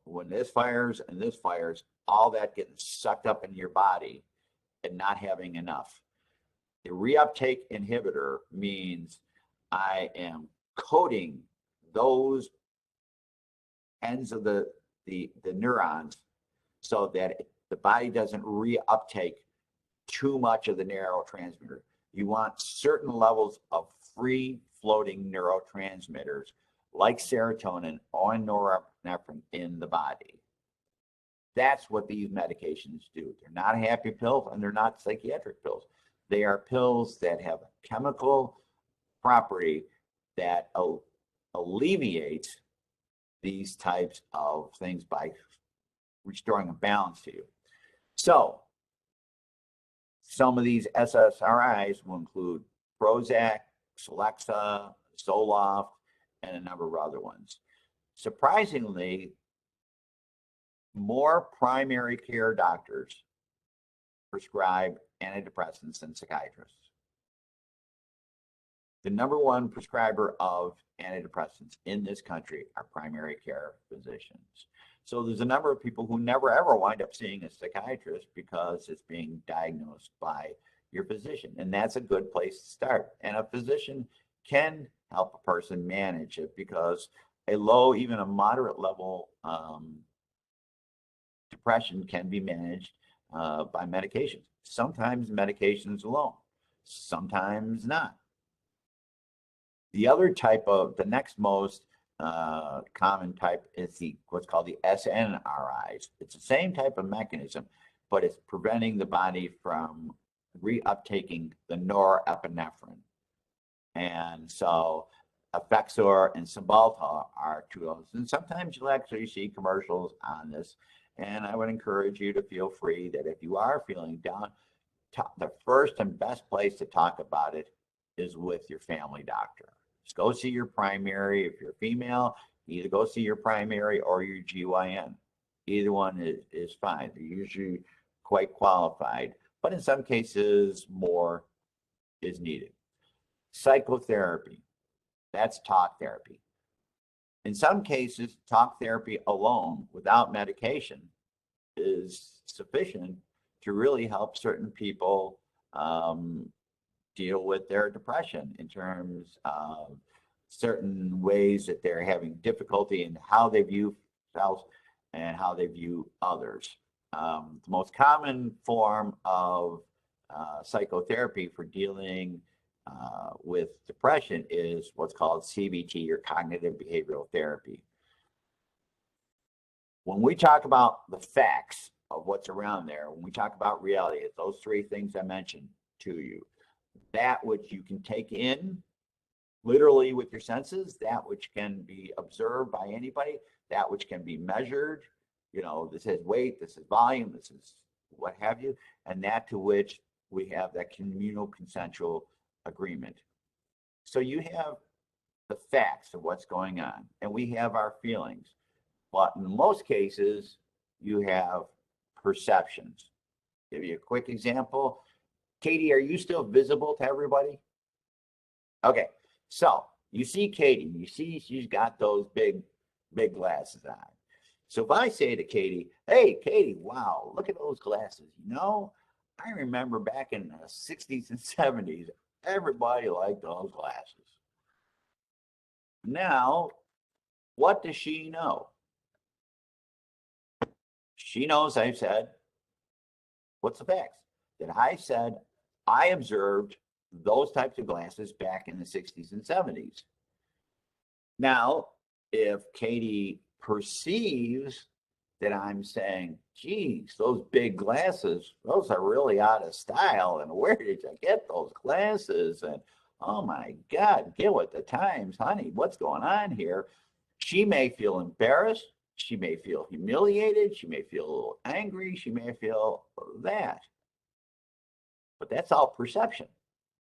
When this fires and this fires, all that getting sucked up in your body and not having enough. The reuptake inhibitor means I am coating those ends of the neurons so that the body doesn't reuptake too much of the neurotransmitter. You want certain levels of free floating neurotransmitters like serotonin or norepinephrine in the body. That's what these medications do. They're not happy pills and they're not psychiatric pills. They are pills that have a chemical property that alleviates these types of things by restoring a balance to you. So, some of these SSRIs will include Prozac, Celexa, Zoloft, and a number of other ones. Surprisingly, more primary care doctors prescribe antidepressants than psychiatrists. The number one prescriber of antidepressants in this country are primary care physicians. So there's a number of people who never ever wind up seeing a psychiatrist because it's being diagnosed by your physician. And that's a good place to start. And a physician can help a person manage it, because a low, even a moderate level depression can be managed by medications. Sometimes medications alone, sometimes not. The other type of, the next most common type is what's called the SNRIs. It's the same type of mechanism, but it's preventing the body from reuptaking the norepinephrine. And so Effexor and Cymbalta are two of those. And sometimes you'll actually see commercials on this. And I would encourage you to feel free that if you are feeling down, the first and best place to talk about it is with your family doctor. Just go see your primary. If you're female, either go see your primary or your GYN. Either one is fine. They're usually quite qualified, but in some cases, more is needed. Psychotherapy, that's talk therapy. In some cases, talk therapy alone without medication is sufficient to really help certain people deal with their depression in terms of certain ways that they're having difficulty in how they view themselves and how they view others. The most common form of psychotherapy for dealing with depression is what's called CBT, or cognitive behavioral therapy. When we talk about the facts of what's around there, when we talk about reality, it's those three things I mentioned to you. That which you can take in literally with your senses, that which can be observed by anybody, that which can be measured, you know, this is weight, this is volume, this is what have you, and that to which we have that communal consensual agreement. So you have the facts of what's going on, and we have our feelings. But in most cases, you have perceptions. Give you a quick example. Katie, are you still visible to everybody? Okay, so you see Katie, you see she's got those big glasses on. So if I say to Katie, hey, Katie, wow, look at those glasses. You know, I remember back in the 60s and 70s, everybody liked those glasses. Now, what does she know? She knows I've said, what's the facts? That I said, I observed those types of glasses back in the 60s and 70s. Now, if Katie perceives that I'm saying, geez, those big glasses, those are really out of style, and where did you get those glasses? And oh my God, get with the times, honey, what's going on here? She may feel embarrassed. She may feel humiliated. She may feel a little angry. She may feel that. But that's all perception.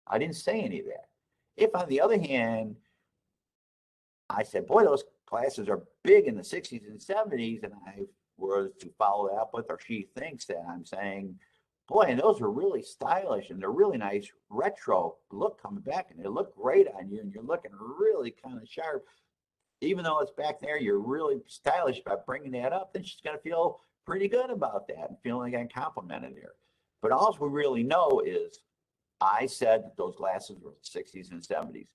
I didn't say any of that. If, on the other hand, I said, boy, those glasses are big in the 60s and 70s, and I were to follow that up with, or she thinks that I'm saying, boy, and those are really stylish, and they're really nice retro look coming back, and they look great on you, and you're looking really kind of sharp. Even though it's back there, you're really stylish about bringing that up, then she's going to feel pretty good about that and feeling like I complimented her. But all we really know is I said that those glasses were 60s and 70s.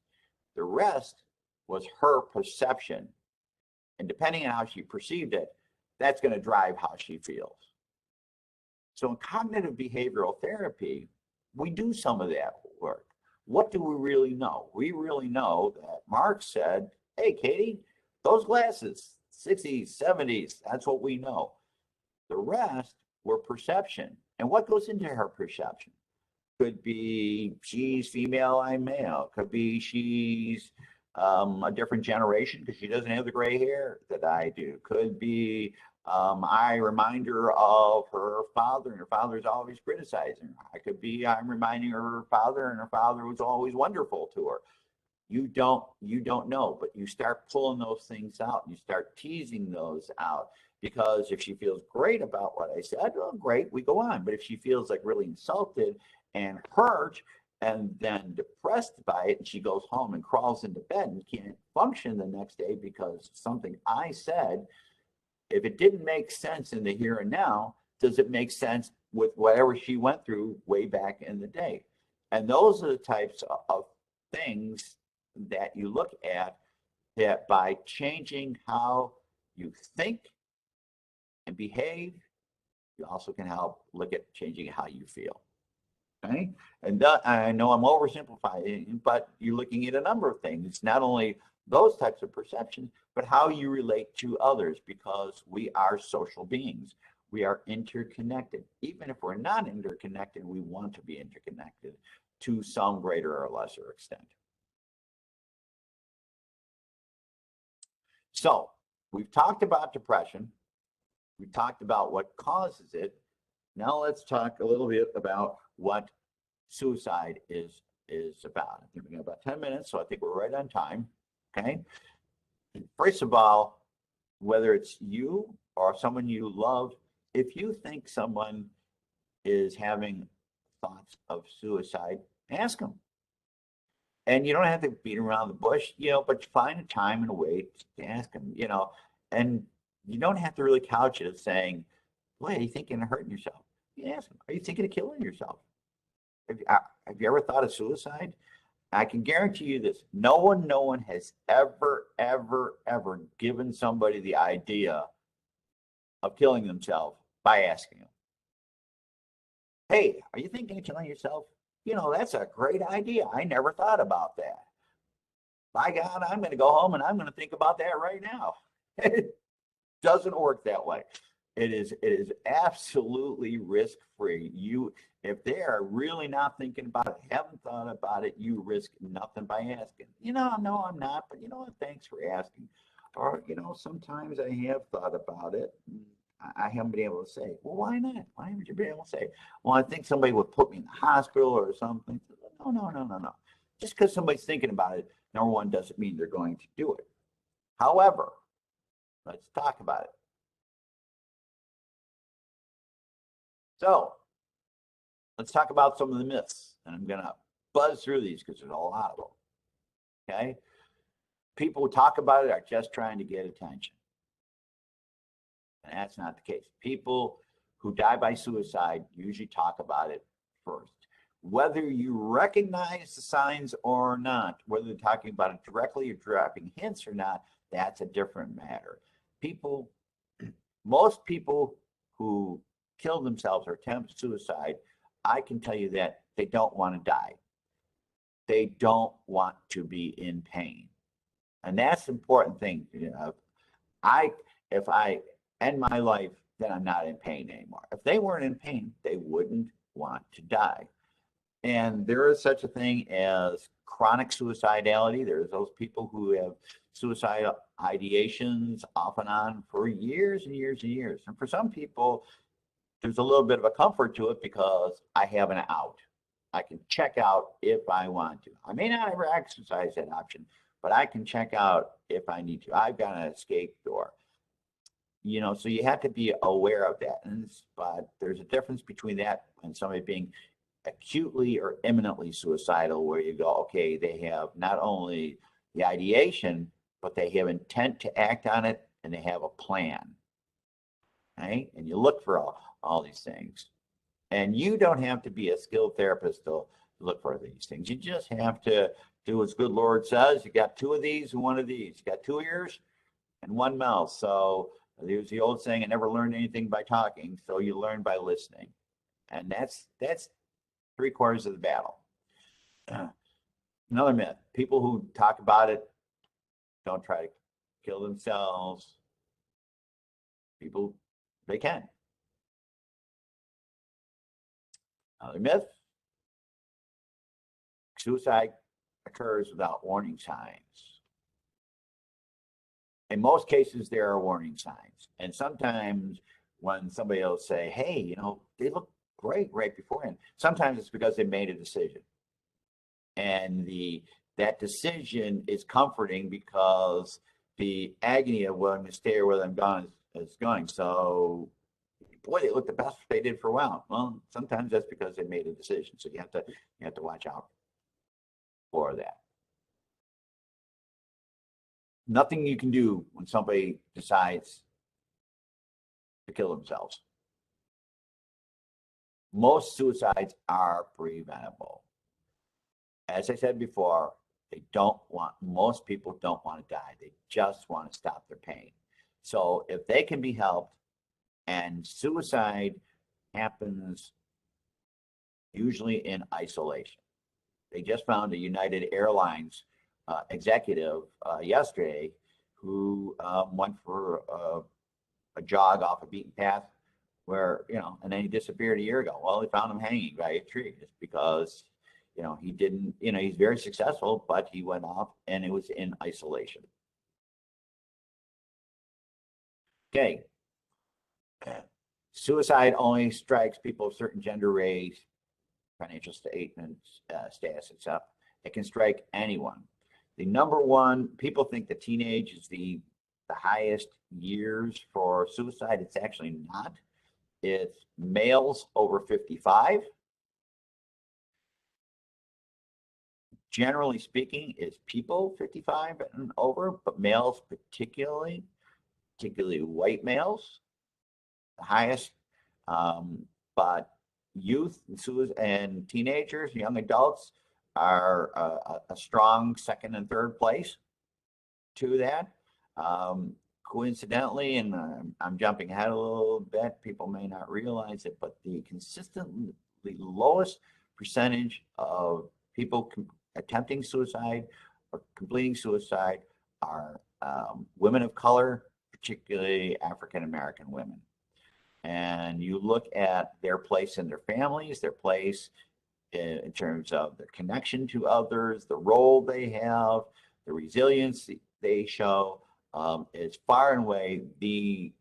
The rest was her perception. And depending on how she perceived it, that's going to drive how she feels. So in cognitive behavioral therapy, we do some of that work. What do we really know? We really know that Mark said, hey, Katie, those glasses, 60s, 70s, that's what we know. The rest were perception. And what goes into her perception? Could be she's female, I'm male. Could be she's a different generation because she doesn't have the gray hair that I do. Could be I remind her of her father, and her father's always criticizing her. I could be I'm reminding her of her father, and her father was always wonderful to her. You don't know, but you start pulling those things out, and you start teasing those out. Because if she feels great about what I said, well, great, we go on. But if she feels like really insulted and hurt and then depressed by it, and she goes home and crawls into bed and can't function the next day because something I said, if it didn't make sense in the here and now, does it make sense with whatever she went through way back in the day? And those are the types of things that you look at, that by changing how you think and behave, you also can help look at changing how you feel. Okay, and I know I'm oversimplifying, but you're looking at a number of things. It's not only those types of perceptions, but how you relate to others, because we are social beings. We are interconnected. Even if we're not interconnected, we want to be interconnected to some greater or lesser extent. So we've talked about depression. We talked about what causes it. Now let's talk a little bit about what suicide is about. I think we got about 10 minutes, so I think we're right on time. Okay. First of all, whether it's you or someone you love, if you think someone is having thoughts of suicide, ask them. And you don't have to beat around the bush, but find a time and a way to ask them, and you don't have to really couch it as saying, boy, are you thinking of hurting yourself? You ask them, are you thinking of killing yourself? Have you ever thought of suicide? I can guarantee you this. No one has ever given somebody the idea of killing themselves by asking them, hey, are you thinking of killing yourself? You know, that's a great idea. I never thought about that. By God, I'm going to go home and I'm going to think about that right now. It doesn't work that way. It is absolutely risk-free. If they are really not thinking about it, haven't thought about it, you risk nothing by asking. No, I'm not, but you know what? Thanks for asking. Or, sometimes I have thought about it. I haven't been able to say, well, why not? Why haven't you been able to say, well, I think somebody would put me in the hospital or something. No. Just because somebody's thinking about it, number one, doesn't mean they're going to do it. However, let's talk about it. So let's talk about some of the myths, and I'm going to buzz through these because there's a lot of them. Okay? People who talk about it are just trying to get attention. And that's not the case. People who die by suicide usually talk about it first. Whether you recognize the signs or not, whether they're talking about it directly or dropping hints or not, that's a different matter. Most people who kill themselves or attempt suicide, I can tell you that they don't want to die. They don't want to be in pain. And that's the important thing. If I end my life, then I'm not in pain anymore. If they weren't in pain, they wouldn't want to die. And there is such a thing as chronic suicidality. There's those people who have suicidal ideations off and on for years and years and years. And for some people, there's a little bit of a comfort to it because I have an out. I can check out if I want to. I may not ever exercise that option, but I can check out if I need to. I've got an escape door. So you have to be aware of that. But there's a difference between that and somebody being acutely or imminently suicidal, where you go, okay, they have not only the ideation, but they have intent to act on it and they have a plan. Okay? And you look for all these things. And you don't have to be a skilled therapist to look for these things. You just have to do as good Lord says. You got two of these and one of these. You got two ears and one mouth. So there's the old saying, I never learned anything by talking. So you learn by listening. And that's 3/4 of the battle. Another myth, people who talk about it don't try to kill themselves. People, they can. Another myth, suicide occurs without warning signs. In most cases, there are warning signs. And sometimes when somebody will say, hey, they look great right beforehand, sometimes it's because they made a decision. And that decision is comforting because the agony of, well, I'm going to stay where I'm gone is going. So, boy, they look the best they did for a while. Well, sometimes that's because they made a decision. So you have to watch out for that. Nothing you can do when somebody decides to kill themselves. Most suicides are preventable. As I said before, most people don't want to die. They just want to stop their pain. So if they can be helped, and suicide happens usually in isolation. They just found a United Airlines executive yesterday who went for a jog off a beaten path where, and then he disappeared a year ago. Well, they found him hanging by a tree just because, he didn't, he's very successful, but he went off and it was in isolation. Okay. Suicide only strikes people of certain gender, race, financial status, etc. It can strike anyone. The number one, people think that teenage is the highest years for suicide. It's actually not. It's males over 55. Generally speaking, it's people 55 and over, but males particularly white males, the highest. But youth and teenagers, young adults are a strong second and third place to that. coincidentally, and I'm jumping ahead a little bit, people may not realize it, but the consistently lowest percentage of people attempting suicide or completing suicide are women of color, particularly African American women. And you look at their place in their families, their place in terms of the connection to others, the role they have, the resilience they show, is far and away the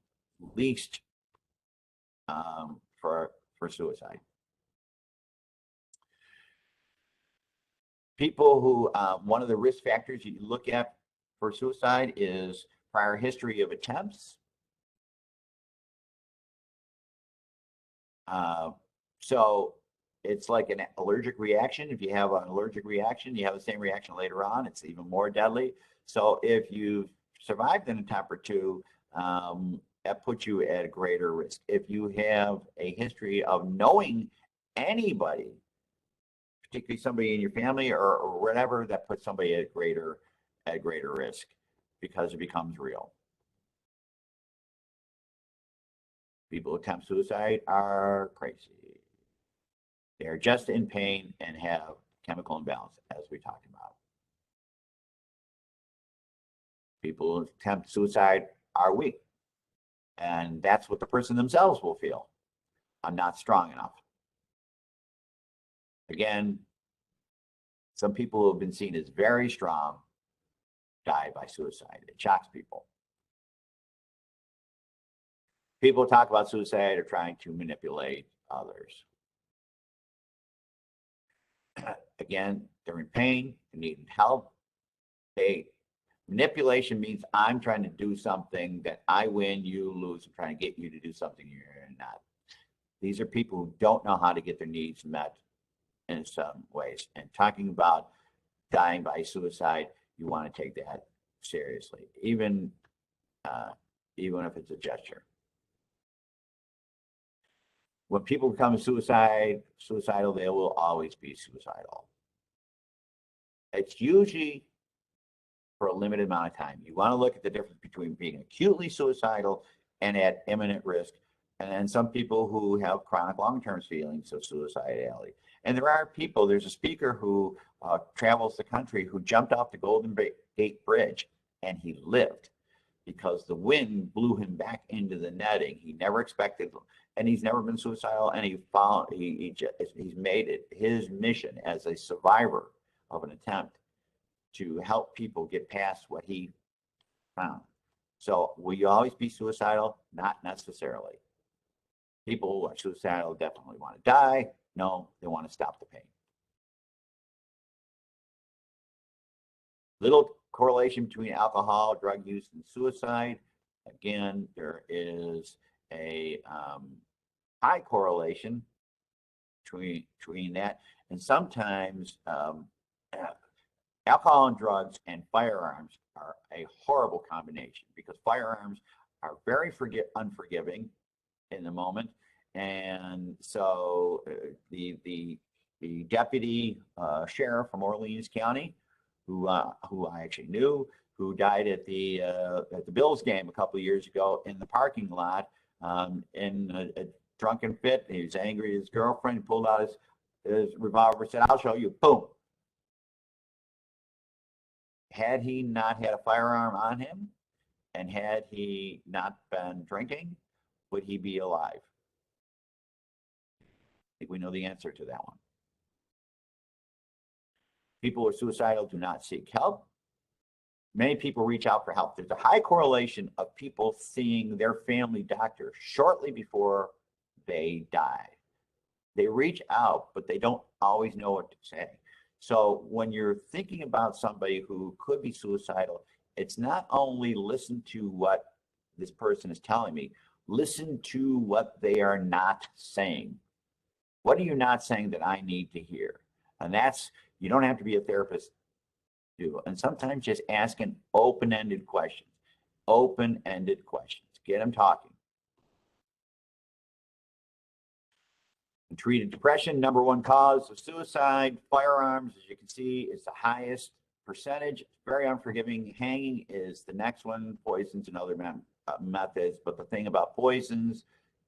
least for suicide. People who, one of the risk factors you look at for suicide is prior history of attempts. So it's like an allergic reaction. If you have an allergic reaction, you have the same reaction later on. It's even more deadly. So if you've survived an attempt or two, that puts you at a greater risk. If you have a history of knowing anybody, particularly somebody in your family or whatever, that puts somebody at greater risk because it becomes real. People who attempt suicide are crazy. They're just in pain and have chemical imbalance, as we talked about. People who attempt suicide are weak. And that's what the person themselves will feel. I'm not strong enough. Again, some people who have been seen as very strong die by suicide. It shocks people. People who talk about suicide are trying to manipulate others. Again, they're in pain, they need help. Manipulation means I'm trying to do something that I win, you lose. I'm trying to get you to do something you're not. These are people who don't know how to get their needs met in some ways. And talking about dying by suicide, you want to take that seriously, even if it's a gesture. When people become suicidal, they will always be suicidal. It's usually for a limited amount of time. You want to look at the difference between being acutely suicidal and at imminent risk. And then some people who have chronic long-term feelings of suicidality. And there are people, there's a speaker who travels the country who jumped off the Golden Gate Bridge and he lived because the wind blew him back into the netting. He never expected, and he's never been suicidal, and he's made it his mission as a survivor of an attempt to help people get past what he found. So will you always be suicidal? Not necessarily. People who are suicidal definitely want to die. No, they want to stop the pain. Little correlation between alcohol, drug use, and suicide. Again, there is a high correlation between that. And sometimes alcohol and drugs and firearms are a horrible combination because firearms are very unforgiving in the moment. And so the deputy sheriff from Orleans County, who I actually knew, who died at the Bills game a couple of years ago in the parking lot in a drunken fit. He was angry at his girlfriend. He pulled out his revolver, said, "I'll show you." Boom. Had he not had a firearm on him, and had he not been drinking, would he be alive? I think we know the answer to that one. People who are suicidal do not seek help. Many people reach out for help. There's a high correlation of people seeing their family doctor shortly before they die. They reach out, but they don't always know what to say. So when you're thinking about somebody who could be suicidal, it's not only listen to what this person is telling me, listen to what they are not saying. What are you not saying that I need to hear? And that's, you don't have to be a therapist to do. And sometimes just asking open-ended questions. Open-ended questions. Get them talking. Treated depression, #1 cause of suicide. Firearms, as you can see, is the highest percentage, very unforgiving. Hanging is the next one. Poisons and other methods. But the thing about poisons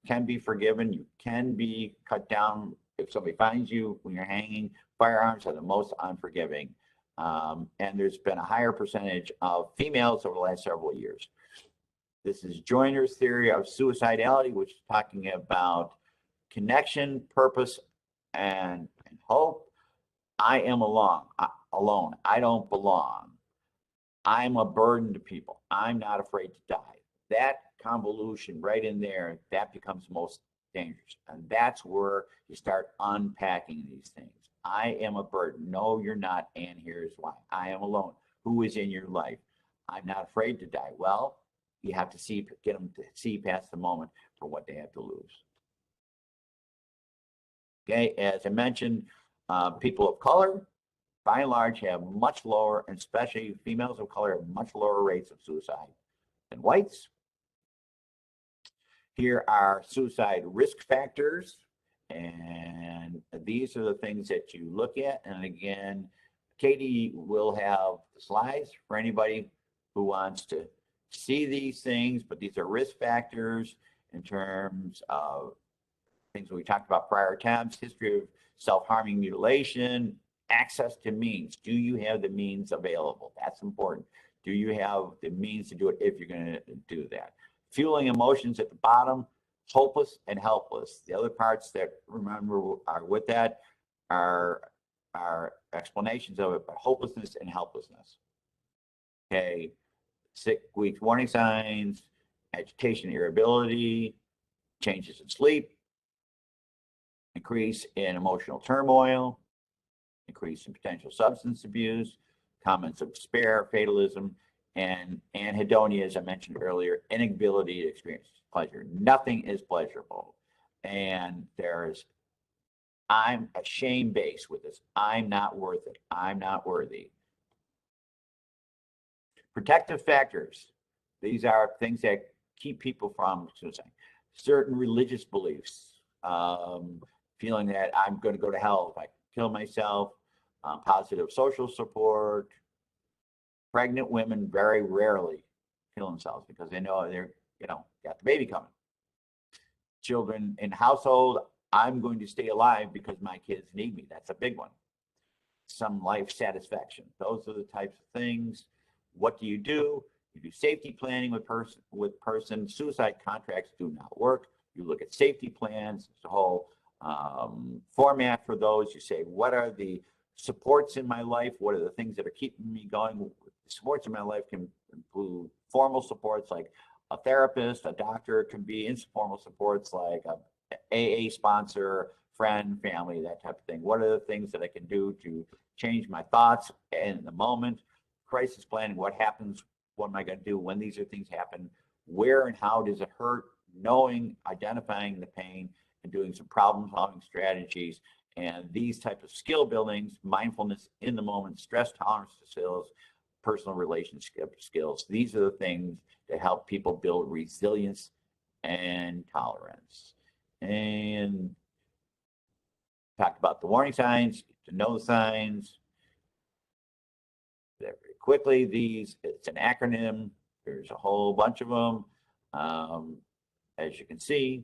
can be forgiven. You can be cut down if somebody finds you when you're hanging. Firearms are the most unforgiving. And there's been a higher percentage of females over the last several years. This is Joyner's theory of suicidality, which is talking about connection, purpose, and hope. I am alone. I don't belong. I'm a burden to people. I'm not afraid to die. That convolution right in there, that becomes most dangerous. And that's where you start unpacking these things. I am a burden. No, you're not. And here's why. I am alone. Who is in your life? I'm not afraid to die. Well, you have to get them to see past the moment for what they have to lose. Okay, as I mentioned, people of color, by and large, have much lower, and especially females of color, have much lower rates of suicide than whites. Here are suicide risk factors, and these are the things that you look at. And again, Katie will have the slides for anybody who wants to see these things, but these are risk factors in terms of things we talked about prior tabs, history of self-harming, mutilation, access to means. Do you have the means available? That's important. Do you have the means to do it if you're going to do that? Fueling emotions at the bottom, hopeless and helpless. The other parts that remember are with that are explanations of it, but hopelessness and helplessness. Okay, 6 weeks warning signs, agitation, irritability, changes in sleep, increase in emotional turmoil, increase in potential substance abuse, comments of despair, fatalism, and anhedonia, as I mentioned earlier, inability to experience pleasure. Nothing is pleasurable. And I'm a shame base with this. I'm not worth it. I'm not worthy. Protective factors. These are things that keep people from suicide. Certain religious beliefs, feeling that I'm going to go to hell if I kill myself, positive social support. Pregnant women very rarely kill themselves because they know they're, got the baby coming. Children in household, I'm going to stay alive because my kids need me. That's a big one. Some life satisfaction. Those are the types of things. What do? You do safety planning with person. Suicide contracts do not work. You look at safety plans. It's a whole format for those. You say, what are the supports in my life? What are the things that are keeping me going? Supports in my life can include formal supports like a therapist, a doctor. It can be informal supports like a AA sponsor, friend, family, that type of thing. What are the things that I can do to change my thoughts in the moment? Crisis planning, what happens? What am I going to do when these things happen? Where and how does it hurt? Knowing, identifying the pain, and doing some problem-solving strategies. And these types of skill buildings, mindfulness in the moment, stress tolerance skills, personal relationship skills. These are the things that help people build resilience and tolerance. And talked about the warning signs, to know the signs. Very quickly, it's an acronym. There's a whole bunch of them. As you can see,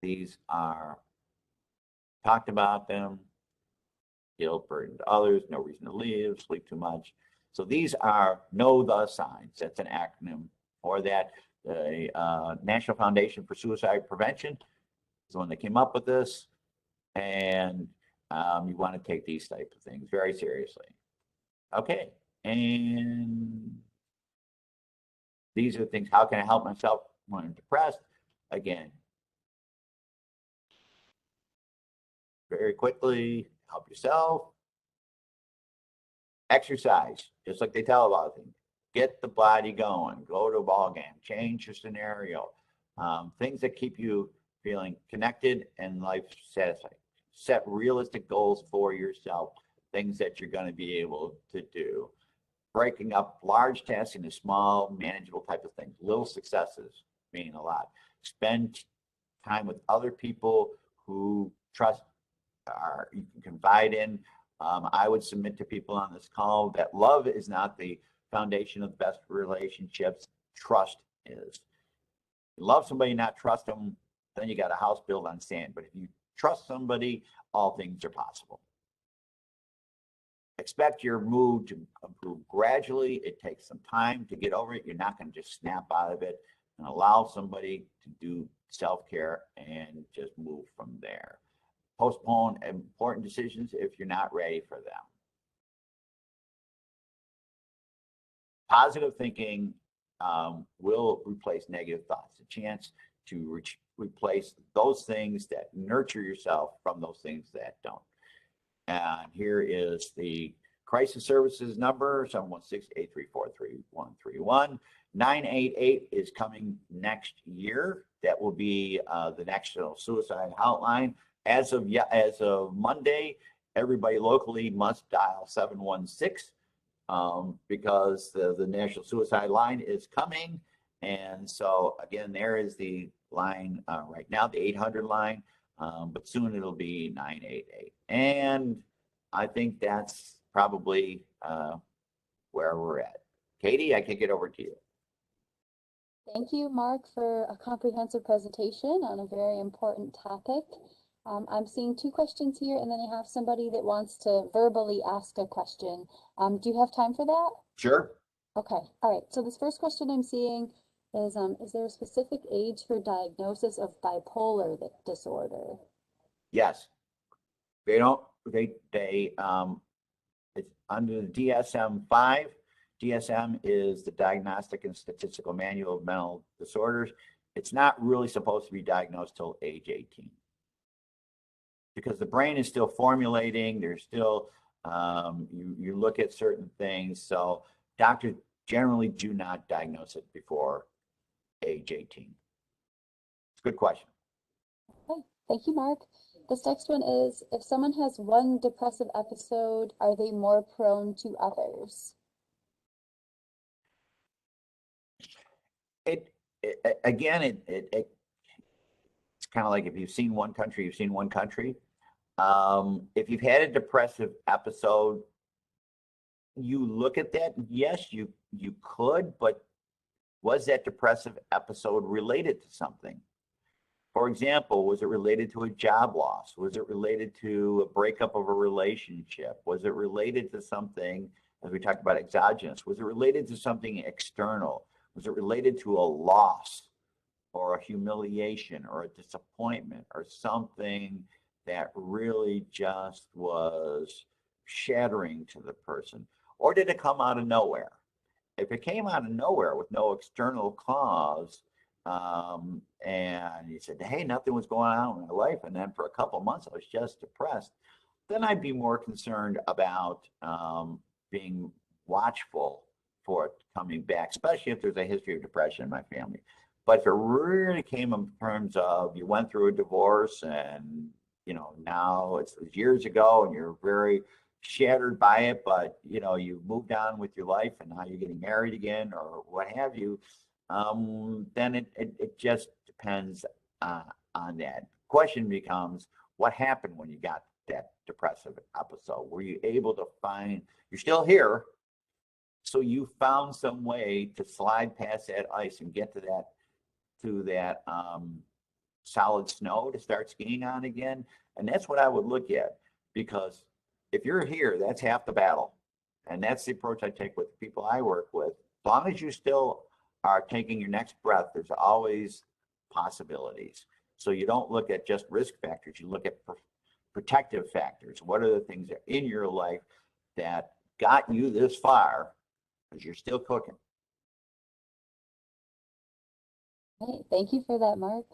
these are talked about them. Guilt, burden to others, no reason to live, sleep too much. So these are know the signs. That's an acronym for that. The National Foundation for Suicide Prevention is the one that came up with this. And you want to take these types of things very seriously. Okay, and these are the things. How can I help myself when I'm depressed? Again, very quickly, help yourself. Exercise, just like they tell about things. Get the body going. Go to a ball game. Change your scenario. Things that keep you feeling connected and life satisfied. Set realistic goals for yourself. Things that you're going to be able to do. Breaking up large tasks into small, manageable type of things. Little successes mean a lot. Spend time with other people who you can confide in. I would submit to people on this call that love is not the foundation of the best relationships. Trust is. You love somebody, not trust them, then you got a house built on sand. But if you trust somebody, all things are possible. Expect your mood to improve gradually. It takes some time to get over it. You're not going to just snap out of it, and allow somebody to do self-care and just move from there. Postpone important decisions if you're not ready for them. Positive thinking will replace negative thoughts. A chance to replace those things that nurture yourself from those things that don't. And here is the crisis services number, 716-834-3131. 988 is coming next year. That will be the National Suicide Hotline. As of Monday, everybody locally must dial 716 because the National Suicide Line is coming. And so again, there is the line right now, the 800 line, but soon it'll be 988. And I think that's probably where we're at. Katie, I kick it over to you. Thank you, Mark, for a comprehensive presentation on a very important topic. I'm seeing two questions here, and then I have somebody that wants to verbally ask a question. Do you have time for that? Sure. Okay, all right. So this first question I'm seeing is there a specific age for diagnosis of bipolar disorder? Yes. It's under the DSM-5. DSM is the Diagnostic and Statistical Manual of Mental Disorders. It's not really supposed to be diagnosed till age 18. Because the brain is still formulating, there's still, you look at certain things. So doctors generally do not diagnose it before age 18. It's a good question. Okay, thank you, Mark. This next one is, if someone has one depressive episode, are they more prone to others? It's kind of like if you've seen one country, you've seen one country. If you've had a depressive episode, you look at that, yes, you could, but was that depressive episode related to something? For example, was it related to a job loss? Was it related to a breakup of a relationship? Was it related to something, as we talked about exogenous, was it related to something external? Was it related to a loss or a humiliation or a disappointment or something that really just was shattering to the person? Or did it come out of nowhere? If it came out of nowhere with no external cause, and you said, hey, nothing was going on in my life, and then for a couple of months I was just depressed, then I'd be more concerned about being watchful for it coming back, especially if there's a history of depression in my family. But if it really came in terms of you went through a divorce and now it's years ago and you're very shattered by it, but you moved on with your life and now you're getting married again or what have you, then it just depends on that. Question becomes, what happened when you got that depressive episode? Were you able to find, you're still here, so you found some way to slide past that ice and get to that solid snow to start skiing on again? And that's what I would look at, because if you're here, that's half the battle. And that's the approach I take with the people I work with. As long as you still are taking your next breath, there's always possibilities. So you don't look at just risk factors, you look at protective factors. What are the things that are in your life that got you this far, because you're still cooking? Hey, thank you for that, Mark.